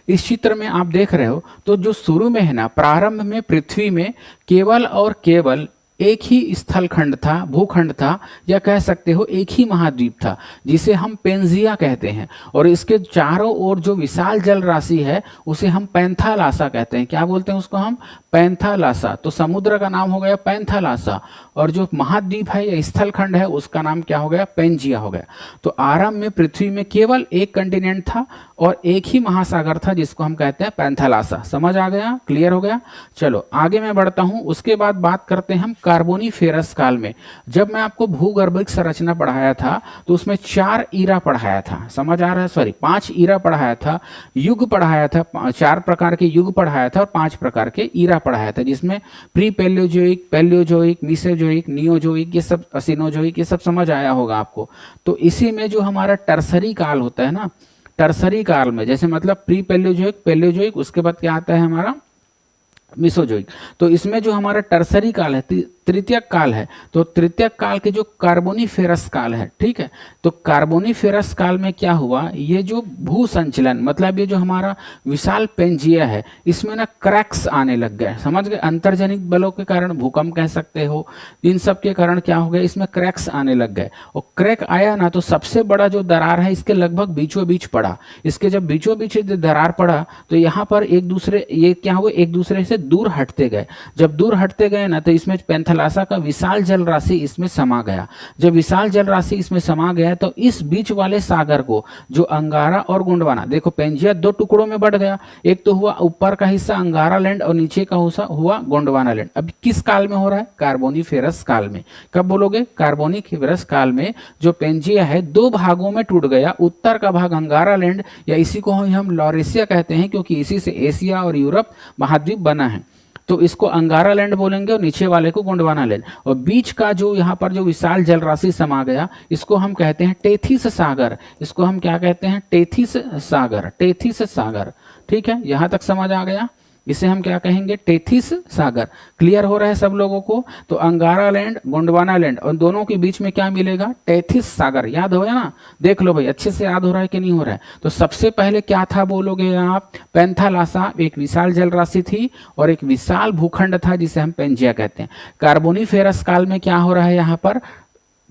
इस चित्र में आप देख रहे हो तो जो शुरू में है ना, प्रारंभ में पृथ्वी में केवल और केवल एक ही स्थल खंड था, भूखंड था, या कह सकते हो एक ही महाद्वीप था, जिसे हम पेंजिया कहते हैं। और इसके चारों ओर जो विशाल जल राशि है उसे हम पैंथालासा कहते हैं। क्या बोलते हैं उसको हम? पैंथालासा। तो समुद्र का नाम हो गया पैंथालासा, और जो महाद्वीप है या स्थल खंड है उसका नाम क्या हो गया? पेंजिया हो गया। तो आरंभ में पृथ्वी में केवल एक कंटिनेंट था और एक ही महासागर था, जिसको हम कहते हैं पैंथालासा। समझ आ गया? क्लियर हो गया? चलो आगे मैं बढ़ता हूं। उसके बाद बात करते हैं हम कार्बोनीफेरस काल में। जब मैं आपको भूगर्भिक संरचना पढ़ाया था तो उसमें 4 ईरा पढ़ाया था। समझ आ रहा है? सॉरी, 5 ईरा पढ़ाया था, युग पढ़ाया था, 4 प्रकार के युग पढ़ाया था और 5 प्रकार के ईरा पढ़ाया था, जिसमें प्री पैलियोजोइक, पैलियोजोइक, मीसेजोइक, नियोजोइक, ये सब, असिनोजोइक, ये सब समझ आया होगा आपको। तो इसी में जो हमारा टर्सरी काल होता है ना, टर्सरी काल में, जैसे मतलब प्री पैलियोजोइक, पैलियोजोइक, उसके बाद क्या आता है हमारा? मिसोजोइक। तो इसमें जो हमारा टर्सरी काल है, तृतीयक काल है, तो तृतीयक काल के जो कार्बोनीफेरस काल है, ठीक है, तो कार्बोनीफेरस काल में क्या हुआ? ये जो भू संचलन, मतलब ये जो हमारा विशाल पेंजिया है, इसमें ना क्रैक्स आने लग गए। समझ गए? अंतर्जनित बलों के कारण, भूकंप कह सकते हो, इन सब के कारण क्या हो गया? इसमें क्रैक्स आने लग गए। और क्रैक आया ना, तो सबसे बड़ा जो दरार है इसके लगभग बीचों बीच पड़ा। इसके जब बीचों बीच दरार पड़ा तो यहाँ पर एक दूसरे, ये क्या हुआ? एक दूसरे से दूर हटते गए। जब दूर हटते गए ना, तो इसमें पैंथालासा का विशाल जल राशि इसमें समा गया। जब विशाल जल राशि इसमें समा गया तो इस बीच वाले सागर को, जो अंगारा और गोंडवाना, देखो पेंजिया 2 टुकड़ों में बढ़ गया। एक तो हुआ ऊपर का हिस्सा अंगारा लैंड और नीचे का हिस्सा हुआ गोंडवाना लैंड। अब किस काल में हो रहा है? कार्बोनीफेरस काल में। कब बोलोगे? कार्बोनीफेरस काल में जो पेंजिया है 2 भागों में टूट गया। उत्तर का भाग अंगारा लैंड, या इसी को हम लॉरेशिया कहते हैं, क्योंकि इसी से एशिया और यूरोप महाद्वीप बना है, तो इसको अंगारा लैंड बोलेंगे और नीचे वाले को गोंडवाना लैंड। और बीच का जो यहाँ पर जो विशाल जल राशि समा गया, इसको हम कहते हैं टेथिस सागर। इसको हम क्या कहते हैं? टेथिस सागर, टेथिस सागर। ठीक है, यहां तक समझ आ गया? इसे हम क्या कहेंगे? टेथिस सागर। क्लियर हो रहा है सब लोगों को? तो अंगारा लैंड, गोंडवाना लैंड, और दोनों के बीच में क्या मिलेगा? टेथिस सागर। याद हो गया ना? देख लो भाई, अच्छे से याद हो रहा है कि नहीं हो रहा है? तो सबसे पहले क्या था बोलोगे आप? पैंथालासा एक विशाल जल राशि थी और एक विशाल भूखंड था, जिसे हम पेंजिया कहते हैं। कार्बोनीफेरस काल में क्या हो रहा है? यहाँ पर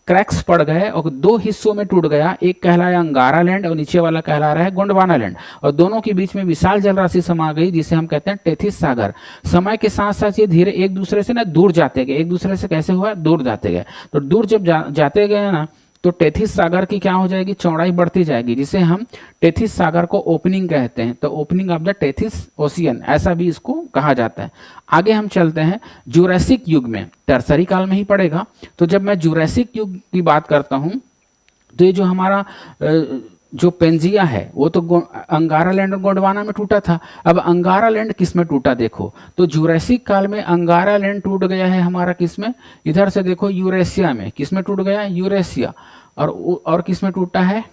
क्रैक्स पड़ गए और 2 हिस्सों में टूट गया। एक कहलाया अंगारा लैंड और नीचे वाला कहला रहा है गोंडवाना लैंड, और दोनों के बीच में विशाल जल राशि समा गई, जिसे हम कहते हैं टेथिस सागर। समय के साथ साथ ये धीरे एक दूसरे से ना दूर जाते गए। एक दूसरे से कैसे हुआ? दूर जाते गए। तो दूर जब जाते गए ना, तो टेथिस सागर की क्या हो जाएगी? चौड़ाई बढ़ती जाएगी, जिसे हम टेथिस सागर को ओपनिंग कहते हैं। तो opening of the Tethys ocean, ऐसा भी इसको कहा जाता है। आगे हम चलते हैं जुरासिक युग में, टर्सरी काल में ही पड़ेगा। तो जब मैं जुरासिक युग की बात करता हूं, तो ये जो हमारा जो पेंजिया है वो तो अंगारा लैंड और गोंडवाना में टूटा था। अब अंगारा लैंड किस में टूटा? देखो, तो जुरासिक काल में अंगारा लैंड टूट गया है हमारा किस में? इधर से देखो, यूरेशिया में। किस में टूट गया? यूरेशिया। और किस में टूटा है?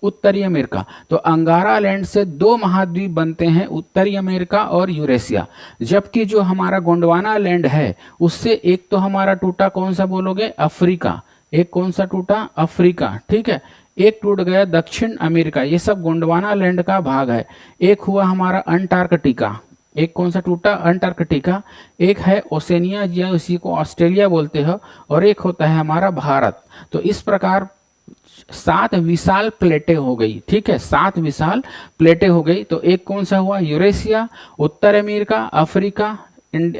उत्तरी अमेरिका। तो अंगारा लैंड से 2 महाद्वीप बनते हैं, उत्तरी अमेरिका और यूरेशिया। जबकि जो हमारा गोंडवाना लैंड है उससे एक तो हमारा टूटा, कौन सा बोलोगे? अफ्रीका। एक कौन सा टूटा? अफ्रीका। ठीक है, एक टूट गया दक्षिण अमेरिका। ये सब गोंडवाना लैंड का भाग है। एक हुआ हमारा अंटार्कटिका। एक कौन सा टूटा? अंटार्कटिका। एक है ओसेनिया, या उसी को ऑस्ट्रेलिया बोलते हो, और एक होता है हमारा भारत। तो इस प्रकार 7 विशाल प्लेटें हो गई। ठीक है, 7 विशाल प्लेटें हो गई। तो एक कौन सा हुआ? यूरेशिया, उत्तर अमेरिका, अफ्रीका,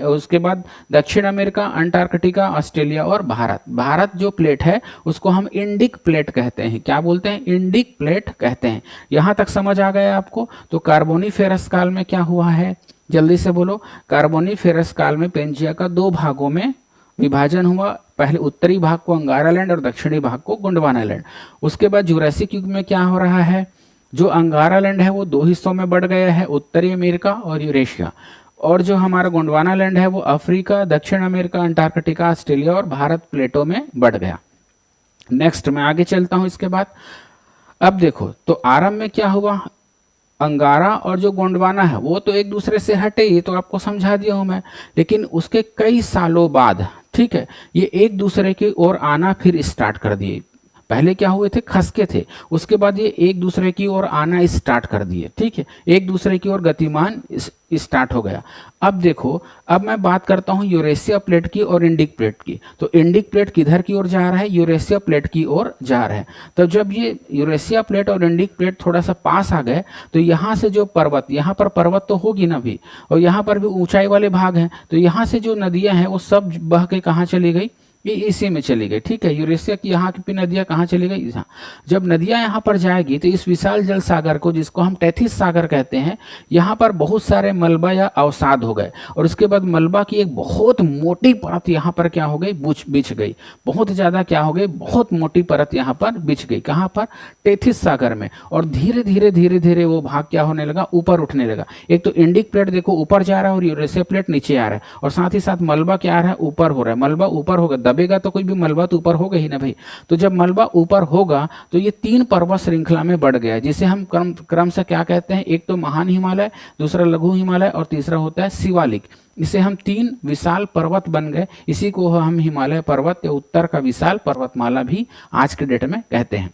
उसके बाद दक्षिण अमेरिका, अंटार्कटिका, ऑस्ट्रेलिया और भारत। भारत जो प्लेट है उसको हम इंडिक प्लेट कहते हैं। क्या बोलते हैं? इंडिक प्लेट कहते हैं। यहां तक समझ आ गया आपको? तो कार्बोनीफेरस काल में क्या हुआ है? जल्दी से बोलो। कार्बोनीफेरस काल में पेंजिया का 2 भागों में विभाजन हुआ। पहले उत्तरी भाग को अंगारा लैंड और दक्षिणी भाग को गोंडवाना लैंड। उसके बाद जुरासिक युग में क्या हो रहा है? जो अंगारा लैंड है वो 2 हिस्सों में बढ़ गया है, उत्तरी अमेरिका और यूरेशिया। और जो हमारा गोंडवाना लैंड है वो अफ्रीका, दक्षिण अमेरिका, अंटार्कटिका, ऑस्ट्रेलिया और भारत प्लेटों में बढ़ गया। नेक्स्ट मैं आगे चलता हूं इसके बाद। अब देखो, तो आरंभ में क्या हुआ? अंगारा और जो गोंडवाना है वो तो एक दूसरे से हटे, ये तो आपको समझा दिया हूं मैं। लेकिन उसके कई सालों बाद, ठीक है, ये एक दूसरे की ओर आना फिर स्टार्ट कर दिए। पहले क्या हुए थे, खसके थे, उसके बाद ये एक दूसरे की ओर आना स्टार्ट कर दिए, ठीक है, एक दूसरे की ओर गतिमान स्टार्ट हो गया। अब देखो, अब मैं बात करता हूँ यूरेशिया प्लेट की और इंडिक प्लेट की। तो इंडिक प्लेट किधर की ओर जा रहा है, यूरेशिया प्लेट की ओर जा रहा है। तो जब ये यूरेशिया प्लेट और इंडिक प्लेट थोड़ा सा पास आ गए, तो यहाँ से जो पर्वत, यहाँ पर पर्वत तो होगी ना भी, और यहाँ पर भी ऊंचाई वाले भाग हैं, तो यहाँ से जो नदियां हैं वो सब बह के कहाँ चली गई, ये इसी में चली गई, ठीक है। यूरेशिया की यहाँ की नदियां कहाँ चली गई, यहाँ। जब नदियां यहाँ पर जाएगी तो इस विशाल जल सागर को, जिसको हम टेथिस सागर कहते हैं, यहाँ पर बहुत सारे मलबा या अवसाद हो गए, और उसके बाद मलबा की एक बहुत मोटी परत यहाँ पर क्या हो गई, बिछ गई, बहुत ज्यादा क्या हो गई, बहुत मोटी परत यहाँ पर बिछ गई, कहाँ पर, टेथिस सागर में। और धीरे धीरे धीरे धीरे वो भाग क्या होने लगा, ऊपर उठने लगा। एक तो इंडिक प्लेट देखो ऊपर जा रहा है और यूरेशिया प्लेट नीचे आ रहा है, और साथ ही साथ मलबा क्या आ रहा है, ऊपर हो रहा है। मलबा ऊपर होगा, दबेगा तो कोई भी मलबा तो ऊपर होगा ही ना भाई। तो जब मलबा ऊपर होगा तो ये 3 पर्वत श्रृंखला में बढ़ गया, जिसे हम क्रम से क्या कहते हैं, एक तो महान हिमालय, दूसरा लघु हिमालय, और तीसरा होता है शिवालिक। इसे हम 3 विशाल पर्वत बन गए, इसी को हम हिमालय पर्वत या उत्तर का विशाल पर्वतमाला भी आज के डेट में कहते हैं,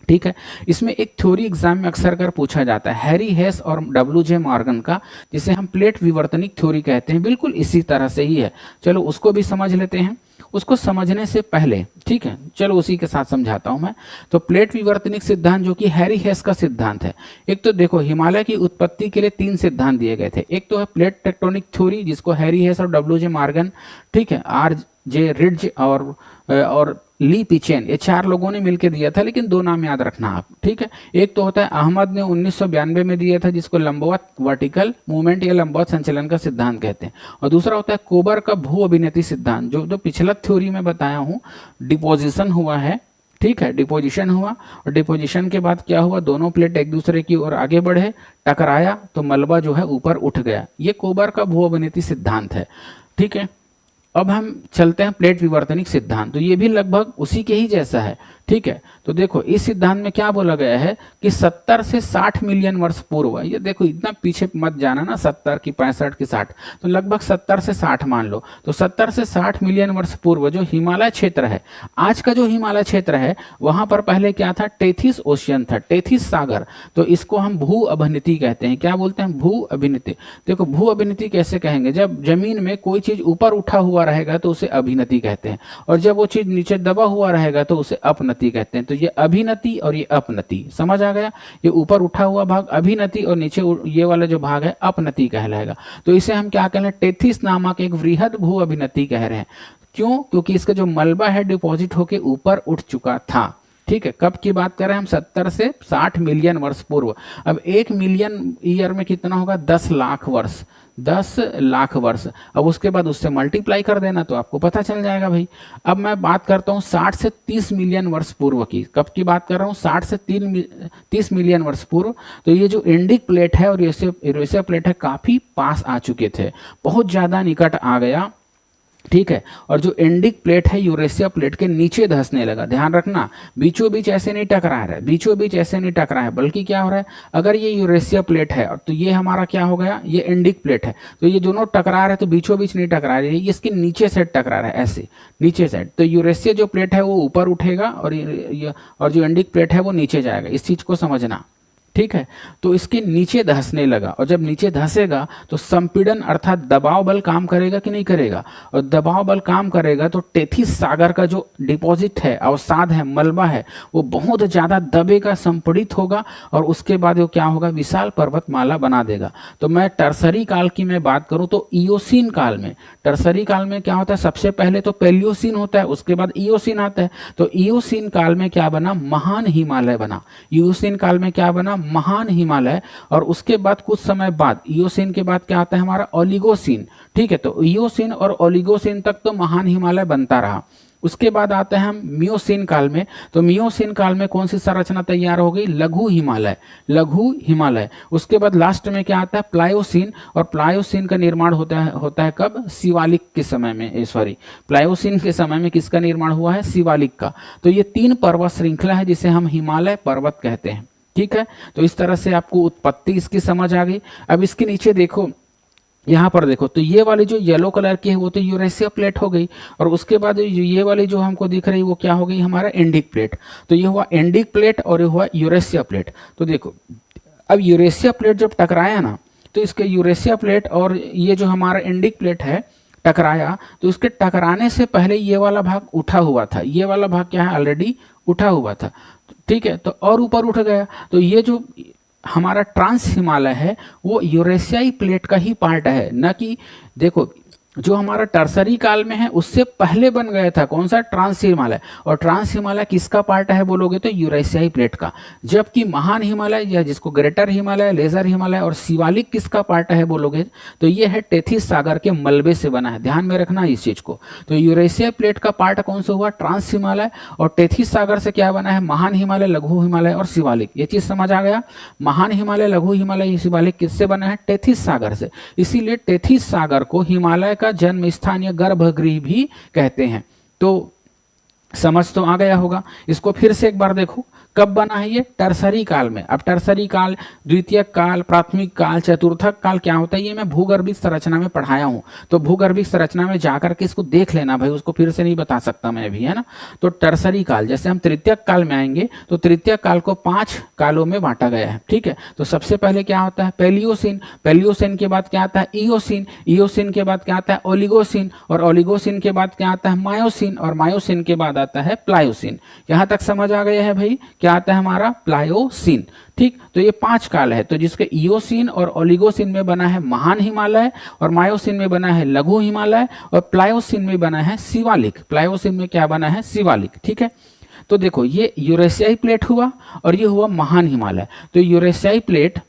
ठीक है। इसमें एक थ्योरी एग्जाम में अक्सर कर पूछा जाता है, हैरी हेस और डब्ल्यू.जे. मॉर्गन का, जिसे हम प्लेट विवर्तनिक थ्योरी कहते हैं, बिल्कुल इसी तरह से ही है। चलो उसको भी समझ लेते हैं। उसको समझने से पहले, ठीक है, चलो उसी के साथ समझाता हूं मैं। तो प्लेट विवर्तनिक सिद्धांत जो कि हैरी हेस का सिद्धांत है। एक तो देखो, हिमालय की उत्पत्ति के लिए 3 सिद्धांत दिए गए थे। एक तो है प्लेट टेक्टोनिक थ्योरी, जिसको हैरी हेस और डब्ल्यू.जे. मॉर्गन, ठीक है, आर.जे. रिड्ज और ली पिचेन, ये 4 लोगों ने मिलकर दिया था, लेकिन 2 नाम याद रखना आप, ठीक है। एक तो होता है अहमद ने 1992 में दिया था, जिसको लंबवत वर्टिकल मूवमेंट या लंबवत संचलन का सिद्धांत कहते हैं, और दूसरा होता है कोबर का भू अभिनति सिद्धांत, जो पिछला थ्योरी में बताया हूँ, डिपोजिशन हुआ है, ठीक है, डिपोजिशन हुआ, और डिपोजिशन के बाद क्या हुआ, दोनों प्लेट एक दूसरे की ओर आगे बढ़े, टकराया, तो मलबा जो है ऊपर उठ गया। ये कोबर का भू अभिनति सिद्धांत है, ठीक है। अब हम चलते हैं प्लेट विवर्तनिक सिद्धांत, तो ये भी लगभग उसी के ही जैसा है, ठीक है। तो देखो, इस सिद्धांत में क्या बोला गया है कि 70 से 60 मिलियन वर्ष पूर्व, ये देखो इतना पीछे मत जाना ना, 70 की 65 की 60, तो लगभग 70 से 60 मान लो। तो 70 से 60 मिलियन वर्ष पूर्व जो हिमालय क्षेत्र है, आज का जो हिमालय क्षेत्र है, वहां पर पहले क्या था, टेथिस ओशियन था, टेथिस सागर। तो इसको हम भू अभिनति कहते हैं। क्या बोलते हैं, भू अभिनति। देखो, भू अभिनति कैसे कहेंगे, जब जमीन में कोई चीज ऊपर उठा हुआ रहेगा तो उसे अभिनति कहते हैं, और जब वो चीज नीचे दबा हुआ रहेगा तो उसे अपनति कहते हैं। तो ये अभिनति और ये अपनति, समझ आ गया। ये ऊपर उठा हुआ भाग अभिनति और नीचे ये वाला जो भाग है अपनति कहलाएगा। तो इसे हम क्या कह रहे हैं, टेथिस नामक एक वृहद भू अभिनति कह रहे हैं। क्यों, क्योंकि इसका जो मलबा है डिपॉजिट होके ऊपर उठ चुका था, ठीक है। कब की बात कर रहे हैं हम, 70 से 60 मिलियन वर्ष पूर्व। अब 1 मिलियन ईयर में कितना होगा, 10 लाख वर्ष, 10 लाख वर्ष। अब उसके बाद उससे मल्टीप्लाई कर देना तो आपको पता चल जाएगा भाई। अब मैं बात करता हूँ 60 से 30 मिलियन वर्ष पूर्व की। कब की बात कर रहा हूँ, 60 से 30 मिलियन वर्ष पूर्व। तो ये जो इंडिक प्लेट है और यूरेशिया प्लेट है, काफी पास आ चुके थे, बहुत ज्यादा निकट आ गया, ठीक है। और जो इंडिक प्लेट है यूरेशिया प्लेट के नीचे धंसने लगा। ध्यान रखना, बीचों बीच ऐसे नहीं टकरा रहा है, बीचों बीच ऐसे नहीं टकरा है, बल्कि क्या हो रहा है, अगर ये यूरेशिया प्लेट है और तो ये हमारा क्या हो गया, ये इंडिक प्लेट है, तो ये दोनों टकरा रहे, तो बीचों बीच नहीं टकरा रहे, ये इसके नीचे साइड टकरा रहा है, ऐसे नीचे साइड। तो यूरेशिया जो प्लेट है वो ऊपर उठेगा और जो इंडिक प्लेट है वो नीचे जाएगा। इस चीज को समझना, ठीक है। तो इसके नीचे धंसने लगा, और जब नीचे धंसेगा तो संपीड़न अर्थात दबाव बल काम करेगा कि नहीं करेगा, और दबाव बल काम करेगा तो टेथिस सागर का जो डिपॉजिट है, अवसाद है, मलबा है, वो बहुत ज्यादा दबेगा, संपीड़ित होगा, और उसके बाद वो क्या होगा, विशाल पर्वतमाला बना देगा। तो मैं टर्सरी काल की मैं बात करूं तो इयोसीन काल में, टर्सरी काल में क्या होता है, सबसे पहले तो पेलियोसीन होता है, उसके बाद इयोसीन आता है। तो इयोसीन काल में क्या बना, महान हिमालय बना। इयोसीन काल में क्या बना, महान हिमालय। और उसके बाद कुछ समय बाद, इयोसीन के बाद क्या आता है हमारा, ओलिगोसीन, ठीक है। तो इयोसीन और ओलिगोसीन तक तो महान हिमालय बनता रहा। उसके बाद आते हैं हम मियोसीन काल में। तो मियोसीन काल में कौन सी संरचना तैयार हो गई, लघु हिमालय, लघु हिमालय। उसके बाद लास्ट में क्या आता है, प्लायोसीन, और प्लायोसीन का निर्माण होता है कब, शिवालिक के समय में, सॉरी, प्लायोसीन के समय में किसका निर्माण हुआ है, शिवालिक का। तो ये 3 पर्वत श्रृंखला है जिसे हम हिमालय पर्वत कहते हैं, ठीक है। तो इस तरह से आपको उत्पत्ति इसकी समझ आ गई। अब इसके नीचे देखो, यहाँ पर देखो तो ये वाली जो येलो कलर की है वो तो यूरेशिया प्लेट हो गई, और उसके बाद ये वाली जो हमको दिख रही है वो क्या हो गई, हमारा इंडिक प्लेट। तो ये हुआ इंडिक प्लेट और ये हुआ यूरेशिया प्लेट। तो देखो अब यूरेशिया प्लेट जब टकराया ना, तो इसके यूरेशिया प्लेट और ये जो हमारा इंडिक प्लेट है टकराया, तो इसके टकराने से पहले ये वाला भाग उठा हुआ था, ये वाला भाग क्या है, ऑलरेडी उठा हुआ था। ठीक है, तो और ऊपर उठ गया। तो ये जो हमारा ट्रांस हिमालय है वो यूरेशियाई प्लेट का ही पार्ट है, न कि देखो जो हमारा टर्सरी काल में है उससे पहले बन गया था कौन सा, ट्रांस हिमालय। और ट्रांस हिमालय किसका पार्ट है बोलोगे तो यूरेशियाई प्लेट का। जबकि महान हिमालय या जिसको ग्रेटर हिमालय, लेजर हिमालय और शिवालिक किसका पार्ट है बोलोगे तो ये है टेथिस सागर के मलबे से बना है। ध्यान में रखना इस चीज को। तो यूरेशियाई प्लेट का पार्ट कौन सा हुआ, ट्रांस हिमालय, और टेथिस सागर से क्या बना है, महान हिमालय, लघु हिमालय और शिवालिक। ये चीज समझ आ गया। महान हिमालय, लघु हिमालय, शिवालिक किससे बना है, टेथिस सागर से। इसीलिए टेथिस सागर को हिमालय का जन्म स्थान या गर्भगृह भी कहते हैं। तो समझ तो आ गया होगा। इसको फिर से एक बार देखो, कब बना है ये, टर्सरी काल में। अब टर्सरी काल, द्वितीयक काल, प्राथमिक काल, चतुर्थक काल क्या होता है ये मैं भूगर्भिक संरचना में पढ़ाया हूं। तो भूगर्भिक संरचना में जाकर के इसको देख लेना भाई, उसको फिर से नहीं बता सकता मैं भी, है ना। तो टर्सरी काल, जैसे हम तृतीयक काल में आएंगे तो तृतीयक काल को 5 कालों में बांटा गया है। ठीक है, तो सबसे पहले क्या होता है, पेलियोसिन। पेलियोसिन के बाद क्या आता है, इयोसिन। इयोसिन के बाद क्या आता है, ओलिगोसिन। और ओलिगोसिन के बाद क्या आता है, मायोसिन। और मायोसिन के बाद आता है प्लायोसिन। यहां तक समझ आ गया है भाई, क्या आता है हमारा, प्लायोसिन। ठीक, तो ये 5 काल है। तो जिसके इयोसिन और ओलिगोसिन में बना है महान हिमालय, और मायोसिन में बना है लघु हिमालय, और प्लायोसिन में बना है शिवालिक। प्लायोसिन में क्या बना है, शिवालिक। ठीक है, तो देखो ये यूरेशियाई प्लेट हुआ और ये हुआ महान हिमालय। तो यूरेशियाई प्लेट,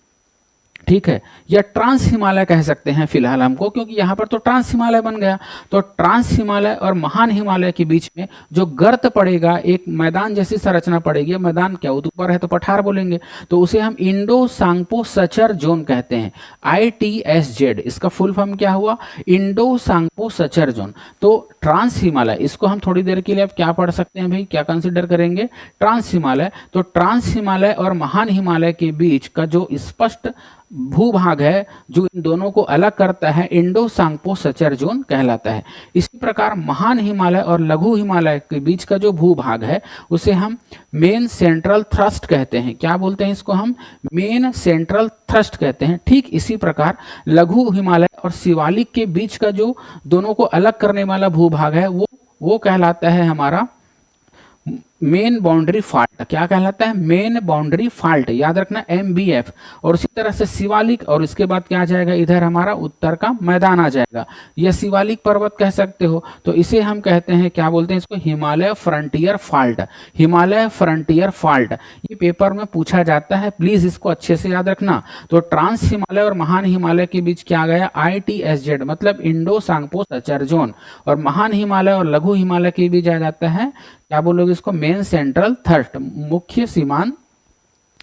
ठीक है, या ट्रांस हिमालय कह सकते हैं फिलहाल हमको, क्योंकि यहां पर तो ट्रांस हिमालय बन गया। तो ट्रांस हिमालय और महान हिमालय के बीच में जो गर्त पड़ेगा, एक मैदान जैसी संरचना पड़ेगी। मैदान क्या ऊपर है तो पठार बोलेंगे, तो उसे हम इंडो सांगपो सचर जोन कहते हैं, ITSZ। इसका फुल फॉर्म क्या हुआ, इंडो सांगपो सचर जोन। तो ट्रांस हिमालय, इसको हम थोड़ी देर के लिए अब क्या पढ़ सकते हैं भाई, क्या कंसिडर करेंगे, ट्रांस हिमालय। तो ट्रांस हिमालय और महान हिमालय के बीच का जो स्पष्ट भूभाग है जो इन दोनों को अलग करता है, इंडो सांगपो सचर जोन कहलाता है। इसी प्रकार महान हिमालय और लघु हिमालय के बीच का जो भूभाग है उसे हम मेन सेंट्रल थ्रस्ट कहते हैं। क्या बोलते हैं इसको हम, मेन सेंट्रल थ्रस्ट कहते हैं। ठीक इसी प्रकार लघु हिमालय और शिवालिक के बीच का जो दोनों को अलग करने वाला भूभाग है वो कहलाता है हमारा मेन बाउंड्री फाल्ट। क्या कहलाता है, मेन बाउंड्री फाल्ट, याद रखना MBF। और उसी तरह से शिवालिक, और इसके बाद क्या आ जाएगा, इधर हमारा उत्तर का मैदान आ जाएगा, यह शिवालिक पर्वत कह सकते हो। तो इसे हम कहते हैं, क्या बोलते हैं इसको, Himalaya frontier fault. Himalaya frontier fault ये पेपर में पूछा जाता है, प्लीज इसको अच्छे से याद रखना। तो ट्रांस हिमालय और महान हिमालय के बीच क्या गया, ITSZ, मतलब इंडो सांगपो सचर जोन। और महान हिमालय और लघु हिमालय के बीच आ जाता है, क्या बोलोगे इसको, मेन सेंट्रल थ्रस्ट, मुख्य सीमांत,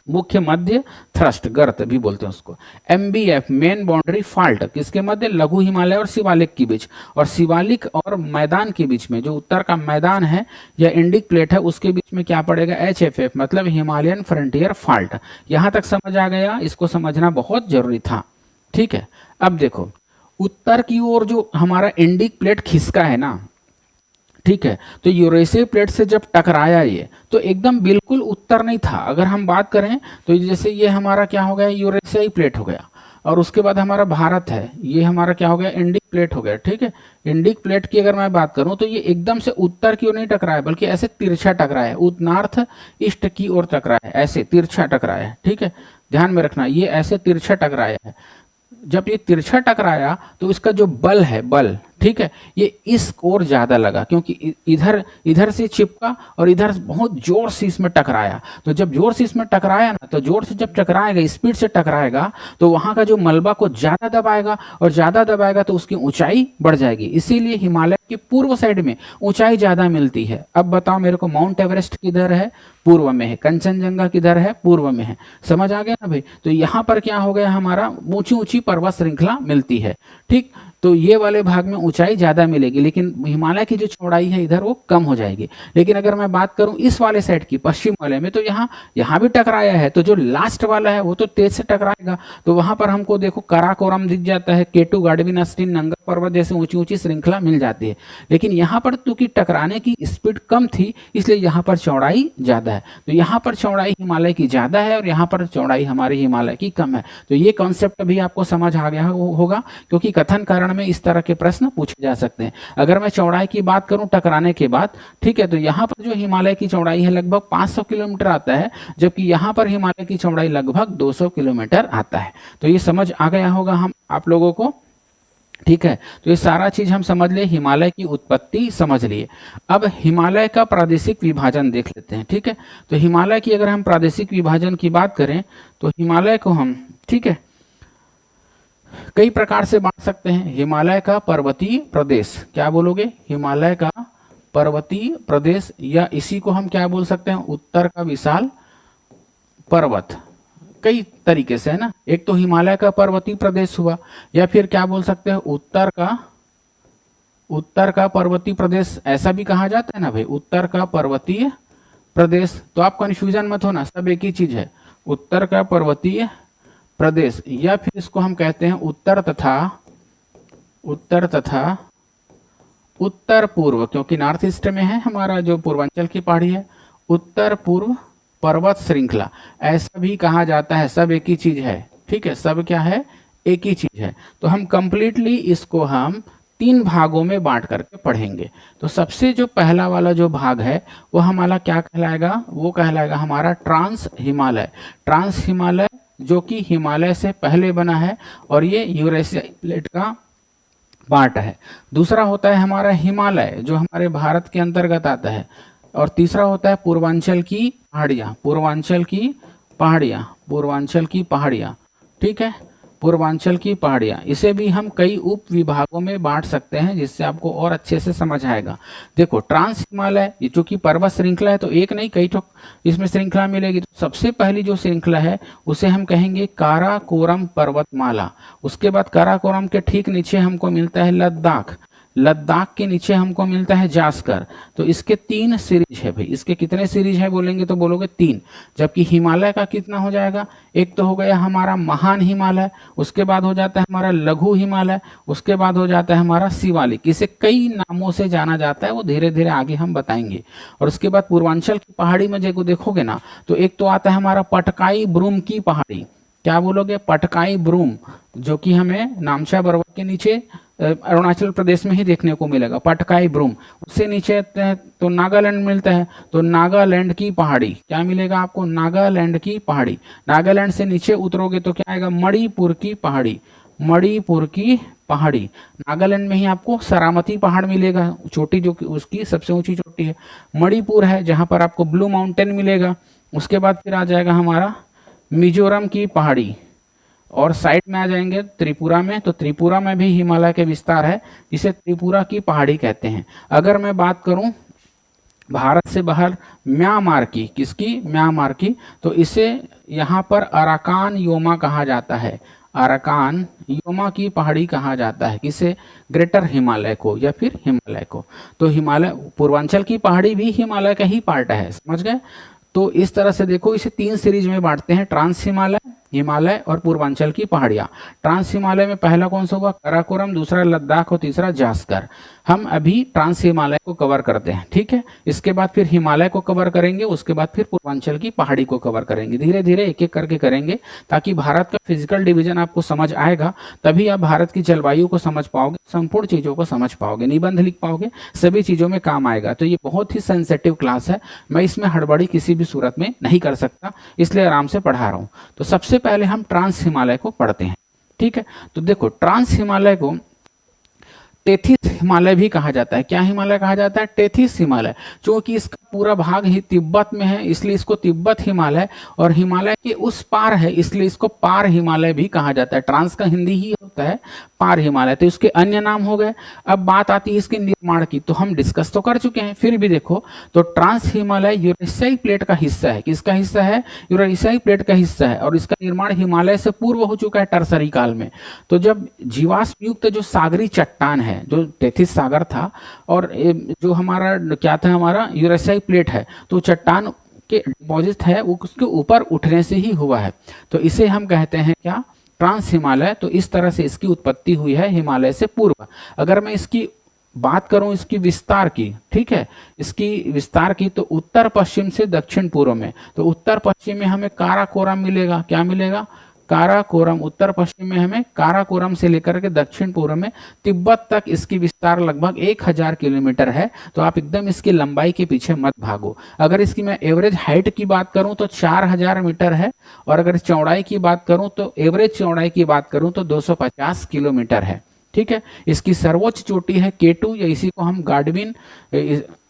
मुख्य मध्य थ्रस्ट, गर्त भी बोलते हैं उसको। MBF, मेन बाउंड्री फाल्ट, किसके मध्य, लघु हिमालय और शिवालिक के बीच। और शिवालिक और मैदान के बीच में जो उत्तर का मैदान है या इंडिक प्लेट है उसके बीच में क्या पड़ेगा, HFF, मतलब हिमालयन फ्रंटियर फाल्ट। यहां तक समझ आ गया, इसको समझना बहुत जरूरी था। ठीक है, अब देखो उत्तर की ओर जो हमारा इंडिक प्लेट खिसका है ना, ठीक है, तो यूरेशियाई प्लेट से जब टकराया ये, तो एकदम बिल्कुल उत्तर नहीं था। अगर हम बात करें तो जैसे ये हमारा क्या हो गया, यूरेशियाई प्लेट हो गया, और उसके बाद हमारा भारत है, ये हमारा क्या हो गया, इंडिक प्लेट हो गया। ठीक है, इंडिक प्लेट की अगर मैं बात करूं तो ये एकदम से उत्तर की ओर नहीं टकराया, बल्कि ऐसे तिरछा टकराया है, नॉर्थ ईस्ट की ओर टकराया है, ऐसे तिरछा टकराया है। ठीक है, ध्यान में रखना, ये ऐसे तिरछा टकराया है। जब ये तिरछा टकराया तो इसका जो बल है, बल, ठीक है, ये इस ओर ज्यादा लगा, क्योंकि इधर से चिपका और इधर बहुत जोर से इसमें टकराया। तो जब जोर से इसमें टकराया ना, तो जोर से जब टकराएगा, स्पीड से टकराएगा, तो वहां का जो मलबा को ज्यादा दबाएगा, और ज्यादा दबाएगा तो उसकी ऊंचाई बढ़ जाएगी। इसीलिए हिमालय के पूर्व साइड में ऊंचाई ज्यादा मिलती है। अब बताओ मेरे को, माउंट एवरेस्ट किधर है, पूर्व में है। कंचनजंगा किधर है, पूर्व में है। समझ आ गया ना भाई। तो यहाँ पर क्या हो गया, हमारा ऊंची ऊंची पर्वत श्रृंखला मिलती है। ठीक, तो ये वाले भाग में ऊंचाई ज़्यादा मिलेगी, लेकिन हिमालय की जो चौड़ाई है इधर वो कम हो जाएगी। लेकिन अगर मैं बात करूं इस वाले साइड की, पश्चिम वाले में, तो यहाँ भी टकराया है, तो जो लास्ट वाला है वो तो तेज से टकराएगा। तो वहां पर हमको देखो काराकोरम दिख जाता है, केटू, गाडविन, अस्टिन, नंगा पर्वत जैसे ऊंची ऊंची श्रृंखला मिल जाती है। लेकिन यहाँ पर क्योंकि टकराने की स्पीड कम थी, इसलिए यहाँ पर चौड़ाई ज्यादा है। तो यहाँ पर चौड़ाई हिमालय की ज्यादा है और यहाँ पर चौड़ाई हमारे हिमालय की कम है। तो ये कॉन्सेप्ट भी आपको समझ आ गया होगा, क्योंकि कथन कारण में इस तरह के प्रश्न पूछे जा सकते हैं। अगर मैं चौड़ाई की बात करूं टकराने के बाद, ठीक है, तो यहाँ पर जो हिमालय की चौड़ाई है लगभग 500 किलोमीटर आता है, जबकि यहाँ पर हिमालय की चौड़ाई लगभग 200 किलोमीटर आता है। तो ये समझ आ गया होगा हम आप लोगों को, ठीक है। तो ये सारा चीज हम समझ लिए, हिमालय की उत्पत्ति समझ लिए। अब हिमालय का प्रादेशिक विभाजन देख लेते हैं, ठीक है। तो हिमालय की अगर हम प्रादेशिक विभाजन की बात करें तो हिमालय को हम, ठीक है, कई प्रकार से बांट सकते हैं। हिमालय का पर्वतीय प्रदेश, क्या बोलोगे, हिमालय का पर्वतीय प्रदेश, या इसी को हम क्या बोल सकते हैं, उत्तर का विशाल पर्वत। कई तरीके से है ना, एक तो हिमालय का पर्वतीय प्रदेश हुआ, या फिर क्या बोल सकते हैं, उत्तर का पर्वतीय प्रदेश, ऐसा भी कहा जाता है ना भाई, उत्तर का पर्वतीय प्रदेश। तो आप कंफ्यूजन मत होना, सब एक ही चीज है, उत्तर का पर्वतीय प्रदेश। या फिर इसको हम कहते हैं उत्तर तथा उत्तर पूर्व, क्योंकि नॉर्थ ईस्ट में है हमारा जो पूर्वांचल की पहाड़ी है, उत्तर पूर्व पर्वत श्रृंखला, ऐसा भी कहा जाता है। सब एक ही चीज है, ठीक है, सब क्या है, एक ही चीज है। तो हम कंप्लीटली इसको हम 3 भागों में बांट करके पढ़ेंगे। तो सबसे जो पहला वाला जो भाग है वो हमारा क्या कहलाएगा, वो कहलाएगा हमारा ट्रांस हिमालय। ट्रांस हिमालय जो कि हिमालय से पहले बना है और ये यूरेशिया प्लेट का पार्ट है। दूसरा होता है हमारा हिमालय जो हमारे भारत के अंतर्गत आता है, और तीसरा होता है पूर्वांचल की पहाड़ियाँ, ठीक है, पूर्वांचल की पहाड़ियाँ। इसे भी हम कई उप विभागों में बांट सकते हैं, जिससे आपको और अच्छे से समझ आएगा। देखो ट्रांस हिमालय, ये चूंकि पर्वत श्रृंखला है तो एक नहीं कई ठोक इसमें श्रृंखला मिलेगी। तो सबसे पहली जो श्रृंखला है उसे हम कहेंगे काराकोरम पर्वतमाला। उसके बाद काराकोरम के ठीक नीचे हमको मिलता है लद्दाख के नीचे हमको मिलता है जास्कर। तो इसके 3 सीरीज है भाई। इसके कितने सीरीज है बोलेंगे तो बोलोगे 3। जबकि हिमालय का कितना हो जाएगा, एक तो हो गया हमारा महान हिमालय, उसके बाद हो जाता है हमारा लघु हिमालय, उसके बाद हो जाता है हमारा शिवालिक। इसे कई नामों से जाना जाता है, वो धीरे धीरे आगे हम बताएंगे। और उसके बाद पूर्वांचल की पहाड़ी में जो देखोगे ना, तो एक तो आता है हमारा पटकाई ब्रूम की पहाड़ी। क्या बोलोगे, पटकाई ब्रूम, जो कि हमें नामचा पर्वत के नीचे अरुणाचल प्रदेश में ही देखने को मिलेगा, पटकाई ब्रूम। उससे नीचे तो नागालैंड मिलता है, तो नागालैंड की पहाड़ी क्या मिलेगा आपको, नागालैंड की पहाड़ी। नागालैंड से नीचे उतरोगे तो क्या आएगा, मणिपुर की पहाड़ी। नागालैंड में ही आपको सरामती पहाड़ मिलेगा, चोटी जो उसकी सबसे ऊंची चोटी है। मणिपुर है जहां पर आपको ब्लू माउंटेन मिलेगा। उसके बाद फिर आ जाएगा हमारा मिजोरम की पहाड़ी, और साइड में आ जाएंगे त्रिपुरा में। तो त्रिपुरा में भी हिमालय के विस्तार है, जिसे त्रिपुरा की पहाड़ी कहते हैं। अगर मैं बात करूं भारत से बाहर म्यांमार की, किसकी, म्यांमार की, तो इसे यहाँ पर अराकान योमा कहा जाता है। अराकान योमा की पहाड़ी कहा जाता है, किसे, ग्रेटर हिमालय को या फिर हिमालय को। तो हिमालय पूर्वांचल की पहाड़ी भी हिमालय का ही पार्ट है, समझ गए। तो इस तरह से देखो, इसे 3 सीरीज में बांटते हैं, ट्रांस हिमालय और पूर्वांचल की पहाड़ियां। ट्रांस हिमालय में पहला कौन सा हुआ, काराकोरम, दूसरा लद्दाख और तीसरा जास्कर। हम अभी ट्रांस हिमालय को कवर करते हैं, ठीक है। इसके बाद फिर हिमालय को कवर करेंगे, उसके बाद फिर पूर्वांचल की पहाड़ी को कवर करेंगे। धीरे धीरे एक एक करके करेंगे, ताकि भारत का फिजिकल डिवीजन आपको समझ आएगा, तभी आप भारत की जलवायु को समझ पाओगे, संपूर्ण चीजों को समझ पाओगे, निबंध लिख पाओगे, सभी चीजों में काम आएगा। तो ये बहुत ही सेंसिटिव क्लास है, मैं इसमें हड़बड़ी किसी भी सूरत में नहीं कर सकता, इसलिए आराम से पढ़ा रहा हूं। तो सबसे पहले हम ट्रांस हिमालय को पढ़ते हैं, ठीक है। तो देखो ट्रांस हिमालय को 33 हिमालय भी कहा जाता है। क्या हिमालय कहा जाता है? टेथिस हिमालय। क्योंकि इसका पूरा भाग ही तिब्बत में है इसलिए इसको तिब्बत हिमालय, और हिमालय के उस पार है इसलिए इसको पार हिमालय भी कहा जाता है। ट्रांस का हिंदी ही होता है पार हिमालय, तो इसके अन्य नाम हो गए। अब बात आती है इसके निर्माण की, तो हम डिस्कस तो कर चुके हैं, फिर भी देखो तो ट्रांस हिमालय यूरेशियाई प्लेट का हिस्सा है। किसका हिस्सा है? यूरेशियाई प्लेट का हिस्सा है, और इसका निर्माण हिमालय से पूर्व हो चुका है टर्सरी काल में। तो जब जीवाश्म युक्त जो सागरी चट्टान है, जो टेथिस सागर था, और जो हमारा क्या था, हमारा यूरेशियाई प्लेट है, तो चट्टान के डिपॉजिट है वो उसके ऊपर उठने से ही हुआ है। तो इसे हम कहते हैं क्या? ट्रांस हिमालय। तो इस तरह से इसकी उत्पत्ति हुई है हिमालय से पूर्व। अगर मैं इसकी बात करूं इसकी विस्तार की, ठीक है, इसकी विस्तार की, तो उत्तर पश्चिम से दक्षिण पूर्व में, तो उत्तर पश्चिम में हमें काराकोरम मिलेगा। क्या मिलेगा? काराकोरम। उत्तर पश्चिम में हमें काराकोरम से लेकर के दक्षिण पूर्व में तिब्बत तक इसकी विस्तार लगभग 1000 किलोमीटर है। तो आप एकदम इसकी लंबाई के पीछे मत भागो। अगर इसकी मैं एवरेज हाइट की बात करूं तो 4000 मीटर है, और अगर चौड़ाई की बात करूं तो एवरेज चौड़ाई की बात करूं तो 250 किलोमीटर है। ठीक है, इसकी सर्वोच्च चोटी है केटू, या इसी को हम गाडविन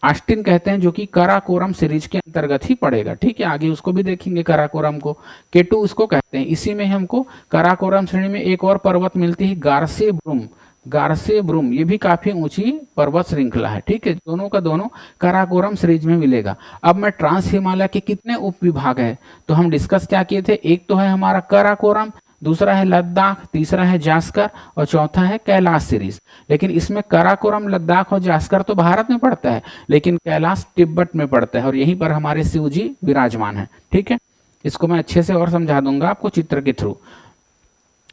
आस्टिन कहते हैं, जो कि काराकोरम सीरीज के अंतर्गत ही पड़ेगा। ठीक है, आगे उसको भी देखेंगे काराकोरम को। केटू उसको कहते हैं। इसी में हमको काराकोरम श्रेणी में एक और पर्वत मिलती है, गारसे ब्रूम। गारसे ब्रूम ये भी काफी ऊंची पर्वत श्रृंखला है। ठीक है, दोनों का दोनों काराकोरम सीरीज में मिलेगा। अब मैं ट्रांस हिमालय के कितने उप विभाग है तो हम डिस्कस क्या किए थे? एक तो है हमारा काराकोरम, दूसरा है लद्दाख, तीसरा है जास्कर, और चौथा है कैलाश सीरीज। लेकिन इसमें काराकोरम, लद्दाख और जास्कर तो भारत में पड़ता है, लेकिन कैलाश तिब्बत में पड़ता है, और यहीं पर हमारे शिव जी विराजमान है। ठीक है, इसको मैं अच्छे से और समझा दूंगा आपको चित्र के थ्रू।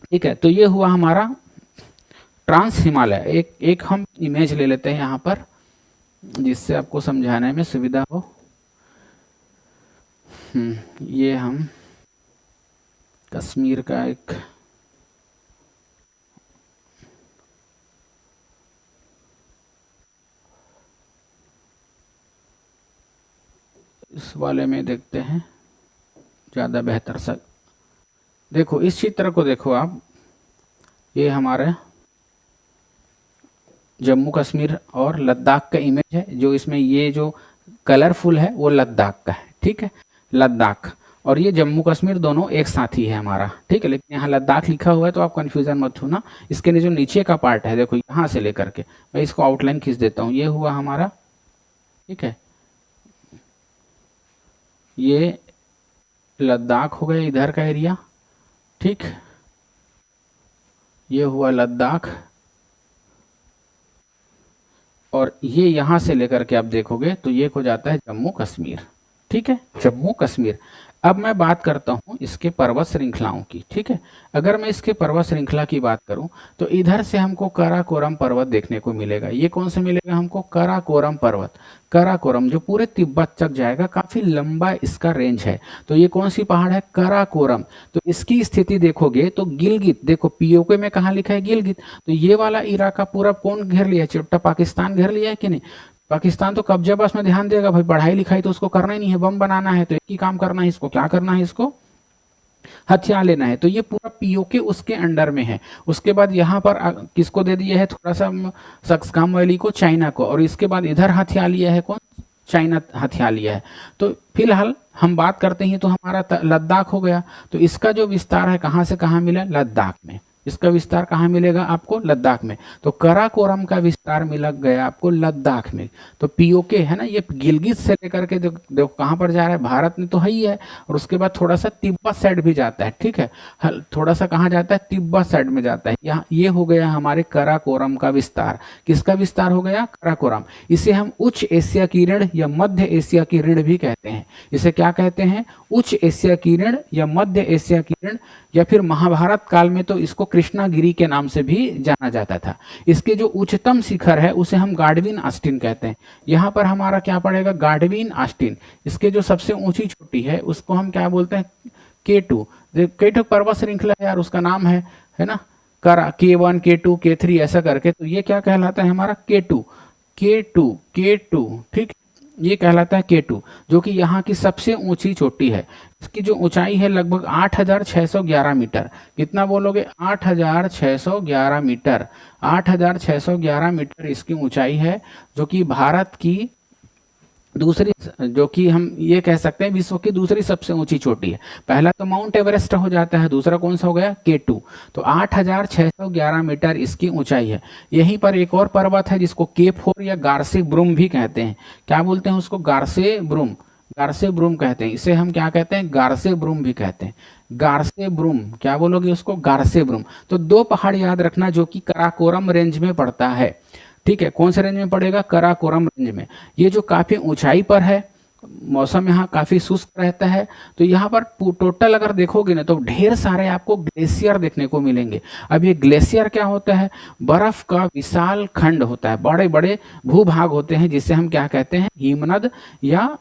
ठीक है, तो ये हुआ हमारा ट्रांस हिमालय। एक हम इमेज ले लेते हैं यहाँ पर, जिससे आपको समझाने में सुविधा हो। ये हम कश्मीर का एक इस वाले में देखते हैं, ज़्यादा बेहतर सा। देखो इस चित्र को देखो आप, ये हमारे जम्मू कश्मीर और लद्दाख का इमेज है। जो इसमें ये जो कलरफुल है वो लद्दाख का है। ठीक है, लद्दाख और ये जम्मू कश्मीर दोनों एक साथ ही है हमारा। ठीक है, लेकिन यहाँ लद्दाख लिखा हुआ है तो आप कंफ्यूजन मत होना। इसके जो नीचे का पार्ट है, देखो यहाँ से लेकर के, मैं इसको आउटलाइन खींच देता हूँ। ये हुआ हमारा, ठीक है, ये लद्दाख हो गया इधर का एरिया। ठीक, ये हुआ लद्दाख, और ये यहां से लेकर के आप देखोगे तो ये हो जाता है जम्मू कश्मीर। ठीक है, जम्मू कश्मीर। अब मैं बात करता हूं इसके पर्वत श्रृंखलाओं की। ठीक है, अगर मैं इसके पर्वत श्रृंखला की बात करूं तो इधर से हमको काराकोरम पर्वत देखने को मिलेगा। ये कौन से मिलेगा हमको? काराकोरम पर्वत। काराकोरम जो पूरे तिब्बत तक जाएगा, काफी लंबा इसका रेंज है। तो ये कौन सी पहाड़ है? काराकोरम। तो इसकी स्थिति देखोगे तो गिलगित, देखो पीओके में कहा लिखा है गिलगित, तो ये वाला इलाका पूरा कौन घेर लिया? चिट्टा पाकिस्तान घेर लिया है कि नहीं? पाकिस्तान तो कब्जा बस में ध्यान देगा भाई, पढ़ाई लिखाई तो उसको करना ही नहीं है, बम बनाना है तो एक ही काम करना है इसको, क्या करना है इसको? हथियार लेना है। तो ये पूरा पीओके उसके अंडर में है। उसके बाद यहाँ पर किसको दे दिया है? थोड़ा सा सक्सकाम वैली को, चाइना को, और इसके बाद इधर हथियार लिया है कौन? चाइना हथियार लिया है। तो फिलहाल हम बात करते हैं तो हमारा लद्दाख हो गया। तो इसका जो विस्तार है कहाँ से कहाँ मिला? लद्दाख में। इसका विस्तार कहाँ मिलेगा आपको? लद्दाख में। तो काराकोरम का विस्तार मिला गया आपको लद्दाख में। तो पीओके है ना, ये गिलगित से लेकर के देखो कहाँ पर जा रहा है, भारत में तो है ही है, और उसके बाद थोड़ा सा तिब्बत साइड भी जाता है। ठीक है, थोड़ा सा कहाँ जाता है? तिब्बत साइड में जाता है। यहाँ ये हो गया हमारे काराकोरम का विस्तार। किसका विस्तार हो गया? काराकोरम। इसे हम उच्च एशिया की ऋण या मध्य एशिया की ऋण भी कहते हैं। इसे क्या कहते हैं? उच्च एशिया की ऋण या मध्य एशिया की ऋण, या फिर महाभारत काल में तो इसको कृष्णागिरी के नाम से भी जाना जाता था। इसके जो उच्चतम शिखर है उसे हम गाडविन आस्टिन कहते हैं। यहाँ पर हमारा क्या पड़ेगा? गाडविन आस्टिन। इसके जो सबसे ऊंची चोटी है उसको हम क्या बोलते हैं? केटू। केटू पर्वत श्रृंखला है यार, उसका नाम है ना, K1, K2, K3 ऐसा करके। तो ये क्या कहलाता है हमारा? K2। ठीक, ये कहलाता है K2, जो कि यहाँ की सबसे ऊंची चोटी है। इसकी जो ऊंचाई है लगभग 8,611 मीटर। कितना बोलोगे? 8,611 मीटर। 8,611 मीटर इसकी ऊंचाई है, जो कि भारत की दूसरी, जो कि हम ये कह सकते हैं विश्व की दूसरी सबसे ऊंची चोटी है। पहला तो माउंट एवरेस्ट हो जाता है, दूसरा कौन सा हो गया? K2। तो 8,611 मीटर इसकी ऊंचाई है। यहीं पर एक और पर्वत है जिसको K4 या गारसे ब्रूम भी कहते हैं। क्या बोलते हैं उसको? गारसे ब्रूम। गारसे ब्रूम कहते हैं इसे, हम क्या कहते हैं? गारसे ब्रूम भी कहते हैं। गारसे ब्रूम, क्या बोलोगे उसको? गारसे ब्रूम। तो दो पहाड़ याद रखना जो कि कराकोरम रेंज में पड़ता है। ठीक है, कौन से रेंज में पड़ेगा? कराकोरम रेंज में। ये जो काफी ऊंचाई पर है, मौसम यहाँ काफी शुष्क रहता है। तो यहाँ पर टोटल अगर देखोगे ना तो ढेर सारे आपको ग्लेशियर देखने को मिलेंगे। अब ये ग्लेशियर क्या होता है? बर्फ का विशाल खंड होता है, बड़े बड़े भूभाग होते हैं, जिसे हम क्या कहते हैं? हिमनद, या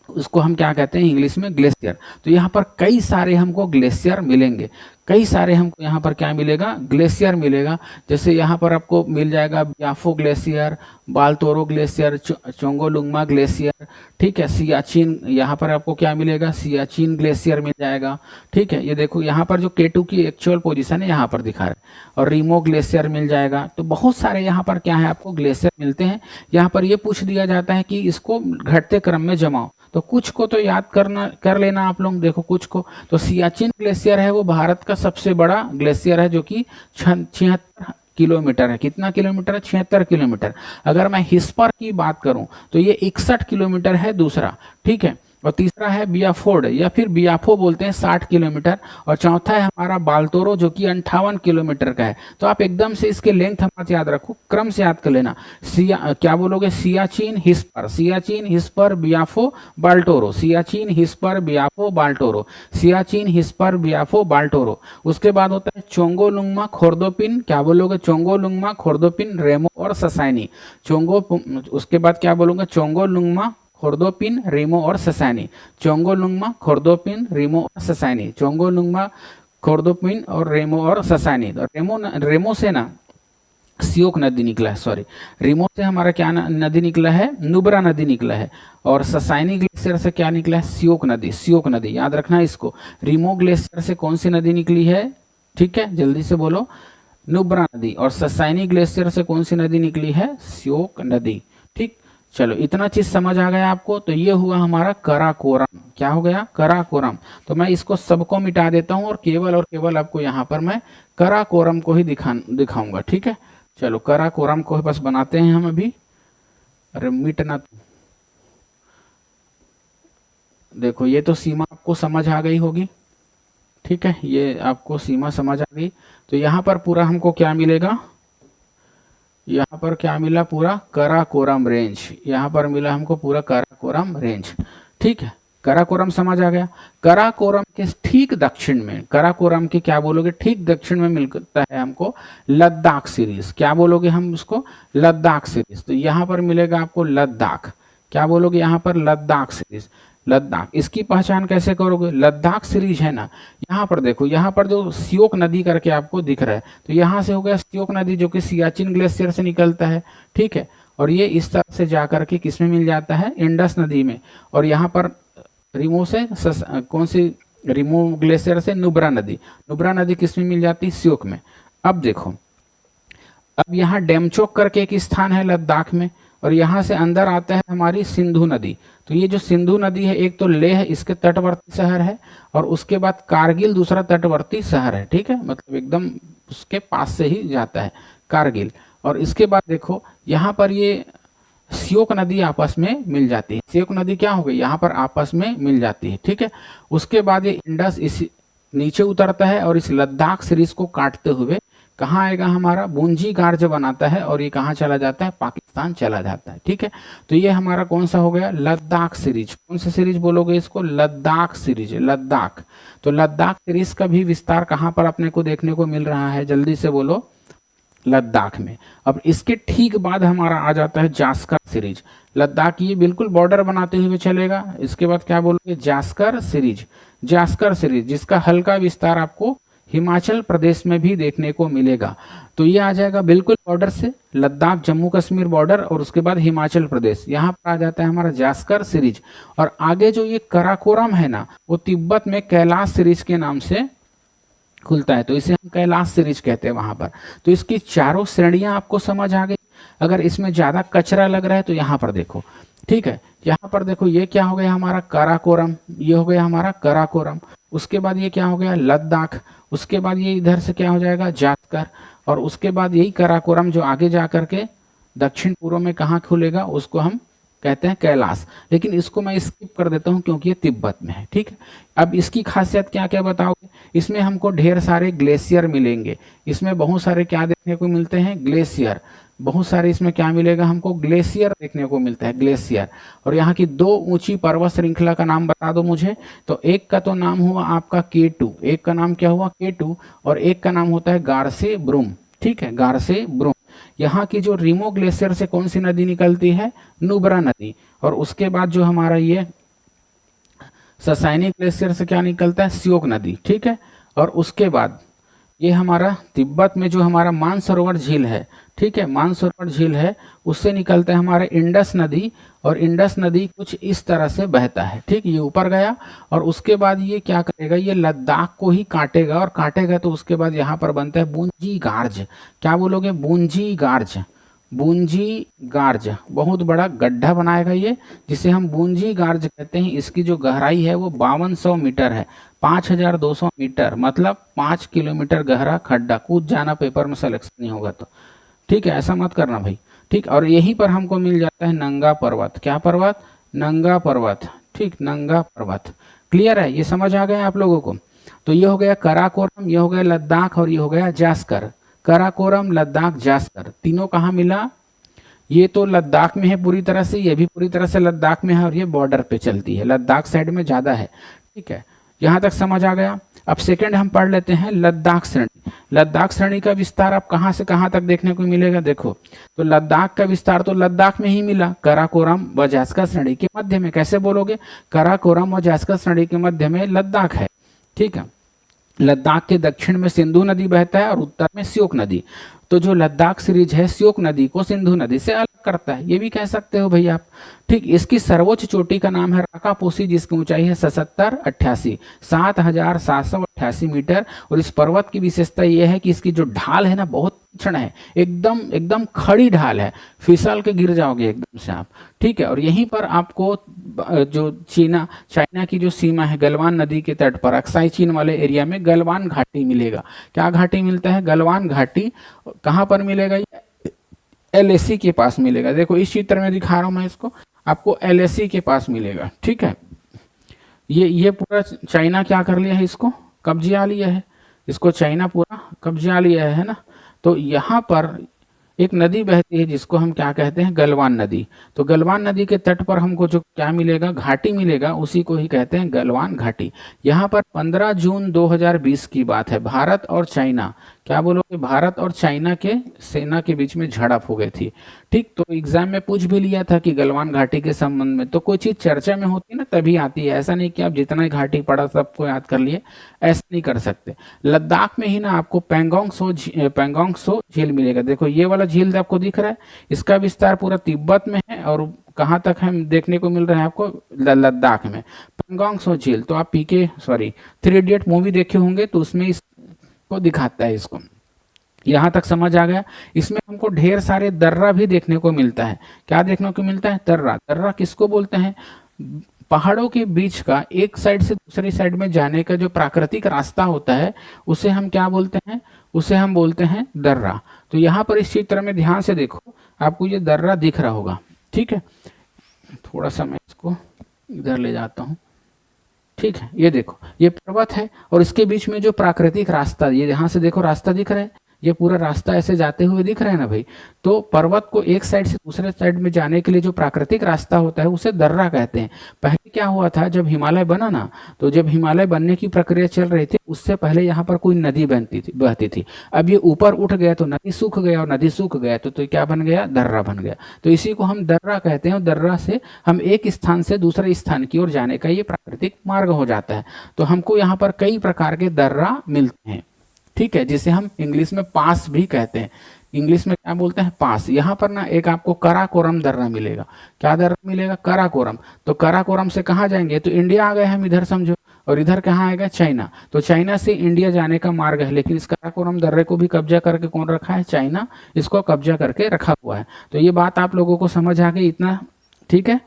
उसको हम क्या कहते हैं इंग्लिश में? ग्लेशियर। तो यहाँ पर कई सारे हमको ग्लेशियर मिलेंगे। कई सारे हमको यहाँ पर क्या मिलेगा? ग्लेशियर मिलेगा। जैसे यहाँ पर आपको मिल जाएगा ब्याफो ग्लेशियर, बालतोरो ग्लेशियर, चोंगोलुंगमा ग्लेशियर। ठीक है, सियाचिन, यहाँ पर आपको क्या मिलेगा? सियाचिन ग्लेशियर मिल जाएगा। ठीक है, ये देखो यहाँ पर जो K2 की एक्चुअल पोजीशन है यहाँ पर दिखा रहा है। और रीमो ग्लेशियर मिल जाएगा। तो बहुत सारे यहाँ पर क्या है आपको ग्लेशियर मिलते हैं। यहाँ पर ये पूछ दिया जाता है कि इसको घटते क्रम में जमाओ, तो कुछ को तो याद कर लेना आप लोग। देखो कुछ को, तो सियाचिन ग्लेशियर है वो भारत का सबसे बड़ा ग्लेशियर है, जो कि 76 किलोमीटर है। कितना किलोमीटर है? 76 किलोमीटर। अगर मैं हिस्पर की बात करूं तो ये 61 किलोमीटर है दूसरा। ठीक है, और तीसरा है बियाफोर्ड, या फिर बियाफो बोलते हैं, 60 किलोमीटर। और चौथा है हमारा बालतोरो, जो कि 58 किलोमीटर का है। तो आप एकदम से इसके लेंथ मत याद रखो, क्रम से याद कर लेना। क्या बोलोगे? सियाचिन, हिस्पर, सियाचिन, हिस्पर, बियाफो, बाल्टोरो, सियाचिन, हिस्पर, बियाफो, बाल्टोरो, सियाचिन, हिस्पर, बियाफो, बाल्टोरो। उसके बाद होता है चोंगोलुंगमा, खोर्दोपिन। क्या बोलोगे? चोंगोलुंगमा, खोर्दोपिन, रेमो और ससानी। उसके बाद क्या बोलोगे? चोंगोलुंगमा, खोर्दोपिन, रीमो और ससानी। चोंगोलुंगमा, खोर्दोपिन, रीमो और ससानी। चोंगोलुंगमा, खोर्दोपिन और रेमो और ससानी। तो रेमो से ना सियोक नदी निकला है, सॉरी, रीमो से हमारा क्या नदी निकला है? नुब्रा नदी निकला है। और ससानी ग्लेशियर से क्या निकला है? सियोक नदी। सियोक नदी याद रखना इसको। रीमो ग्लेशियर से कौन सी नदी निकली है? ठीक है, जल्दी से बोलो। नुब्रा नदी। और ससानी ग्लेशियर से कौन सी नदी निकली है? सियोक नदी। ठीक, चलो इतना चीज समझ आ गया आपको। तो ये हुआ हमारा कराकोरम। क्या हो गया? कराकोरम। तो मैं इसको सबको मिटा देता हूं और केवल आपको यहाँ पर मैं कराकोरम को ही दिखाऊंगा। ठीक है, चलो कराकोरम को बस बनाते हैं हम अभी। अरे मिटना, देखो ये तो सीमा आपको समझ आ गई होगी। ठीक है, ये आपको सीमा समझ आ गई। तो यहाँ पर पूरा हमको क्या मिलेगा? यहाँ पर क्या मिला? पूरा कराकोरम रेंज। यहाँ पर मिला हमको पूरा कराकोरम रेंज। ठीक है, कराकोरम समझ आ गया। कराकोरम के ठीक दक्षिण में, कराकोरम के क्या बोलोगे? ठीक दक्षिण में मिलता है हमको लद्दाख सीरीज। क्या बोलोगे हम उसको? लद्दाख सीरीज। तो यहाँ पर मिलेगा आपको लद्दाख। क्या बोलोगे यहाँ पर? लद्दाख सीरीज। लद्दाख, इसकी पहचान कैसे करोगे? लद्दाख सीरीज है ना, यहाँ पर देखो, यहाँ पर जो सियोक नदी करके आपको दिख रहा है, तो यहाँ से हो गया सियोक नदी, जो कि सियाचिन ग्लेशियर से निकलता है। ठीक है, और ये इस तरह से जाकर के किस में मिल जाता है? इंडस नदी में। और यहाँ पर रिमो से कौन सी? रिमो ग्लेशियर से नुब्रा नदी। नुब्रा नदी किस में मिल जाती है? सियोक में। अब देखो, अब यहाँ डेमचोक करके एक स्थान है लद्दाख में, और यहाँ से अंदर आता है हमारी सिंधु नदी। तो ये जो सिंधु नदी है, एक तो लेह इसके तटवर्ती शहर है, और उसके बाद कारगिल दूसरा तटवर्ती शहर है। ठीक है, मतलब एकदम उसके पास से ही जाता है कारगिल। और इसके बाद देखो यहाँ पर ये सियोक नदी आपस में मिल जाती है। सियोक नदी क्या हो गई? यहाँ पर आपस में मिल जाती है। ठीक है, उसके बाद ये इंडस इस नीचे उतरता है, और इस लद्दाख सीरीज को काटते हुए कहाँ आएगा? हमारा बुंजी गार्ज बनाता है, और ये कहाँ चला जाता है? पाकिस्तान चला जाता है। ठीक है, तो ये हमारा कौन सा हो गया? लद्दाख सीरीज। कौन सा सीरीज बोलोगे इसको? लद्दाख सीरीज। लद्दाख। तो लद्दाख सीरीज का भी विस्तार कहाँ पर अपने को देखने को मिल रहा है? जल्दी से बोलो। लद्दाख में। अब इसके ठीक बाद हमारा आ जाता है जास्कर सीरीज। लद्दाख ये बिल्कुल बॉर्डर बनाते हुए चलेगा। इसके बाद क्या बोलोगे? जास्कर सीरीज। जास्कर सीरीज, जिसका हल्का विस्तार आपको हिमाचल प्रदेश में भी देखने को मिलेगा। तो ये आ जाएगा बिल्कुल बॉर्डर से, लद्दाख जम्मू कश्मीर बॉर्डर, और उसके बाद हिमाचल प्रदेश, यहाँ पर आ जाता है हमारा जास्कर सीरीज। और आगे जो ये कराकोरम है ना, वो तिब्बत में कैलाश सीरीज के नाम से खुलता है, तो इसे हम कैलाश सीरीज कहते हैं वहां पर। तो इसकी चारों श्रेणियां आपको समझ आ गई। अगर इसमें ज्यादा कचरा लग रहा है तो यहाँ पर देखो, ठीक है, यहाँ पर देखो, ये क्या हो गया हमारा काराकोरम, ये हो गया हमारा काराकोरम। उसके बाद ये क्या हो गया लद्दाख, उसके बाद ये इधर से क्या हो जाएगा जास्कर, और उसके बाद यही काराकोरम जो आगे जा करके दक्षिण पूर्व में कहाँ खुलेगा उसको हम कहते हैं कैलाश। लेकिन इसको मैं स्किप कर देता हूँ क्योंकि ये तिब्बत में है, ठीक है। अब इसकी खासियत क्या क्या बताओगे, इसमें हमको ढेर सारे ग्लेशियर मिलेंगे, इसमें बहुत सारे क्या देखने को मिलते हैं ग्लेशियर, बहुत सारे इसमें क्या मिलेगा हमको ग्लेशियर देखने को मिलता है, ग्लेशियर। और यहाँ की दो ऊंची पर्वत श्रृंखला का नाम बता दो मुझे। तो एक का तो नाम हुआ आपका K2, एक का नाम क्या हुआ K2, और एक का नाम होता है गारसे ब्रूम, ठीक है, गारसे ब्रूम। यहाँ की जो रीमो ग्लेशियर से कौन सी नदी निकलती है, नुब्रा नदी। और उसके बाद जो हमारा ये ससाइनी ग्लेशियर से क्या निकलता है, श्योक नदी, ठीक है। और उसके बाद ये हमारा तिब्बत में जो हमारा मानसरोवर झील है, ठीक है, मानसरोवर झील है, उससे निकलता है हमारा इंडस नदी। और इंडस नदी कुछ इस तरह से बहता है, ठीक, ये ऊपर गया और उसके बाद ये क्या करेगा, ये लद्दाख को ही काटेगा, और काटेगा तो उसके बाद यहाँ पर बनता है बूंजी गार्ज। क्या बोलोगे, बूंजी गार्ज, बूंजी गार्ज, बहुत बड़ा गड्ढा बनाएगा ये, जिसे हम बूंजी गार्ज कहते हैं। इसकी जो गहराई है वो 5200 मीटर है, 5200 मीटर, मतलब 5 किलोमीटर गहरा खड्डा। कूद जाना, पेपर में सिलेक्शन नहीं होगा तो, ठीक है, ऐसा मत करना भाई, ठीक। और यहीं पर हमको मिल जाता है नंगा पर्वत, क्या पर्वत, नंगा पर्वत, ठीक, नंगा पर्वत। क्लियर है, ये समझ आ गया आप लोगों को। तो ये हो गया काराकोरम, ये हो गया लद्दाख, और ये हो गया जास्कर। काराकोरम, लद्दाख, जास्कर, तीनों कहाँ मिला, ये तो लद्दाख में है पूरी तरह से, ये भी पूरी तरह से लद्दाख में है, और ये बॉर्डर पे चलती है, लद्दाख साइड में ज्यादा है, ठीक है। यहाँ तक समझ आ गया। अब सेकंड हम पढ़ लेते हैं लद्दाख श्रेणी। लद्दाख श्रेणी का विस्तार आप कहाँ से कहाँ तक देखने को मिलेगा, देखो, तो लद्दाख का विस्तार तो लद्दाख में ही मिला, काराकोरम व जास्कर श्रेणी के मध्य में। कैसे बोलोगे, काराकोरम और जास्कर श्रेणी के मध्य में लद्दाख है, ठीक है। लद्दाख के दक्षिण में सिंधु नदी बहता है और उत्तर में श्योक नदी। तो जो लद्दाख सीरीज है श्योक नदी को सिंधु नदी से अलग करता है, ये भी कह सकते हो भैया आप, ठीक। इसकी सर्वोच्च चोटी का नाम है राकापोसी, जिसकी ऊंचाई है 7788 मीटर। और इस पर्वत की विशेषता यह है कि इसकी जो ढाल है ना, बहुत तीक्ष्ण है, एकदम एकदम खड़ी ढाल है, फिसल के गिर जाओगे एकदम से आप, ठीक है। और यहीं पर आपको जो चाइना की जो सीमा है, गलवान नदी के तट पर अक्साई चीन वाले एरिया में गलवान घाटी मिलेगा। क्या घाटी मिलता है, गलवान घाटी। कहाँ पर मिलेगा, ये LAC के पास मिलेगा। देखो इस चित्र में दिखा रहा हूं मैं इसको, आपको LAC के पास मिलेगा, ठीक है। ये पूरा चाइना क्या कर लिया है, इसको कब्जा लिया है, इसको चाइना पूरा कब्जा लिया है ना। तो यहाँ पर एक नदी बहती है जिसको हम क्या कहते हैं, गलवान नदी। तो गलवान नदी के तट पर हमको जो क्या मिलेगा, घाटी मिलेगा, उसी को ही कहते हैं गलवान घाटी। यहाँ पर 15 जून 2020 की बात है, भारत और चाइना, क्या बोलोगे, भारत और चाइना के सेना के बीच में झड़प हो गई थी, ठीक। तो एग्जाम में पूछ भी लिया था कि गलवान घाटी के संबंध में, तो कोई चीज चर्चा में होती है ना तभी आती है, ऐसा नहीं कि आप जितना ही घाटी पढ़ा सबको याद कर लिए, ऐसा नहीं कर सकते। लद्दाख में ही ना आपको पेंगोंग सो झील मिलेगा। देखो ये वाला झील आपको दिख रहा है, इसका विस्तार पूरा तिब्बत में है, और कहाँ तक है देखने को मिल रहा है आपको, लद्दाख में पेंगोंग सो झील। तो आप थ्री इडियट मूवी देखे होंगे, तो उसमें को दिखाता है इसको। यहां तक समझ आ गया। इसमें हमको ढेर सारे दर्रा भी देखने को मिलता है। क्या देखने को मिलता है, दर्रा। दर्रा किसको बोलते हैं, पहाड़ों के बीच का एक साइड से दूसरी साइड में जाने का जो प्राकृतिक रास्ता होता है, उसे हम क्या बोलते हैं, उसे हम बोलते हैं दर्रा। तो यहाँ पर इस चित्र में ध्यान से देखो, आपको ये दर्रा दिख रहा होगा, ठीक है। थोड़ा सा मैं इसको इधर ले जाता हूँ, ठीक है। ये देखो, ये पर्वत है और इसके बीच में जो प्राकृतिक रास्ता, ये यहाँ से देखो रास्ता दिख रहा है, ये पूरा रास्ता ऐसे जाते हुए दिख रहा है ना भाई। तो पर्वत को एक साइड से दूसरे साइड में जाने के लिए जो प्राकृतिक रास्ता होता है उसे दर्रा कहते हैं। पहले क्या हुआ था, जब हिमालय बना ना, तो जब हिमालय बनने की प्रक्रिया चल रही थी, उससे पहले यहाँ पर कोई नदी बहती थी। अब ये ऊपर उठ गया तो नदी सूख गया, और नदी सूख गया तो क्या बन गया, दर्रा बन गया। तो इसी को हम दर्रा कहते हैं। और दर्रा से हम एक स्थान से दूसरे स्थान की ओर जाने का ये प्राकृतिक मार्ग हो जाता है। तो हमको यहाँ पर कई प्रकार के दर्रा मिलते हैं। ठीक है, जिसे हम इंग्लिश में पास भी कहते हैं। इंग्लिश में क्या बोलते हैं? पास। यहाँ पर ना एक आपको कराकोरम दर्रा मिलेगा। क्या दर्रा मिलेगा? कराकोरम। तो कराकोरम से कहाँ जाएंगे? तो इंडिया आ गए हम इधर, समझो। और इधर कहाँ आएगा? चाइना। तो चाइना से इंडिया जाने का मार्ग है, लेकिन इस कराकोरम दर्रे को भी कब्जा करके कौन रखा है? चाइना इसको कब्जा करके रखा हुआ है। तो ये बात आप लोगों को समझ आ गई इतना? ठीक है।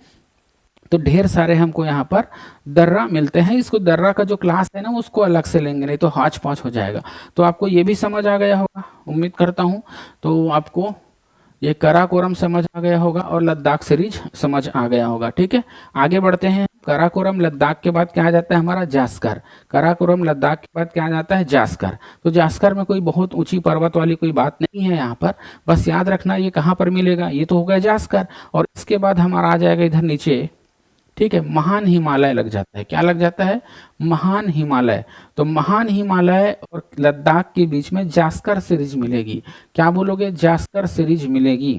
तो ढेर सारे हमको यहाँ पर दर्रा मिलते हैं। इसको दर्रा का जो क्लास है ना उसको अलग से लेंगे, नहीं तो हाच पाँच हो जाएगा। तो आपको ये भी समझ आ गया होगा, उम्मीद करता हूँ। तो आपको ये कराकोरम समझ आ गया होगा और लद्दाख सीरीज समझ आ गया होगा। ठीक है, आगे बढ़ते हैं। कराकोरम लद्दाख के बाद क्या आ जाता है? हमारा जास्कर। कराकोरम लद्दाख के बाद क्या आ जाता है? जास्कर। तो जास्कर में कोई बहुत ऊंची पर्वत वाली कोई बात नहीं है यहाँ पर, बस याद रखना ये कहाँ पर मिलेगा। ये तो हो गया जास्कर, और इसके बाद हमारा आ जाएगा इधर नीचे। ठीक है, महान हिमालय लग जाता है। क्या लग जाता है? महान हिमालय। तो महान हिमालय और लद्दाख के बीच में जास्कर सीरीज मिलेगी। क्या बोलोगे? जास्कर सीरीज मिलेगी।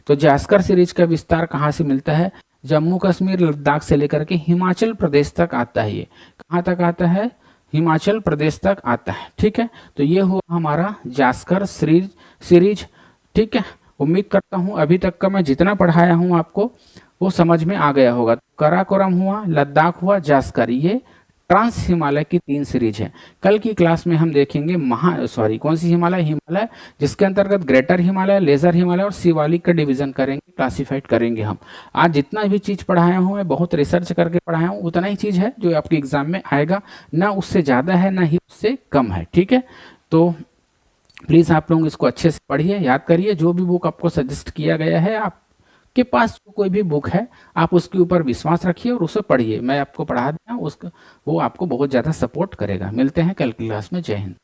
तो जास्कर सीरीज का विस्तार कहाँ से मिलता है? जम्मू कश्मीर लद्दाख से लेकर के हिमाचल प्रदेश तक आता है। ये कहाँ तक आता है? हिमाचल प्रदेश तक आता है। ठीक है, तो ये हुआ हमारा जास्कर सीरीज। ठीक है, उम्मीद करता हूँ अभी तक का मैं जितना पढ़ाया हूँ आपको वो समझ में आ गया होगा। कराकोरम हुआ, लद्दाख हुआ, जास्कर, ये ट्रांस हिमालय की 3 सीरीज है। कल की क्लास में हम देखेंगे कौन सी हिमालय? हिमालय जिसके अंतर्गत ग्रेटर हिमालय, लेजर हिमालय और शिवालिक का डिवीजन करेंगे, क्लासिफाइड करेंगे हम। आज जितना भी चीज पढ़ाया हूँ मैं बहुत रिसर्च करके पढ़ाया हूँ, उतना ही चीज है जो आपके एग्जाम में आएगा, ना उससे ज्यादा है ना ही उससे कम है। ठीक है, तो प्लीज आप लोग इसको अच्छे से पढ़िए, याद करिए। जो भी बुक आपको सजेस्ट किया गया है, आप के पास जो कोई भी बुक है आप उसके ऊपर विश्वास रखिए और उसे पढ़िए। मैं आपको पढ़ा दिया उसका, वो आपको बहुत ज़्यादा सपोर्ट करेगा। मिलते हैं कल की क्लास में। जय हिंद।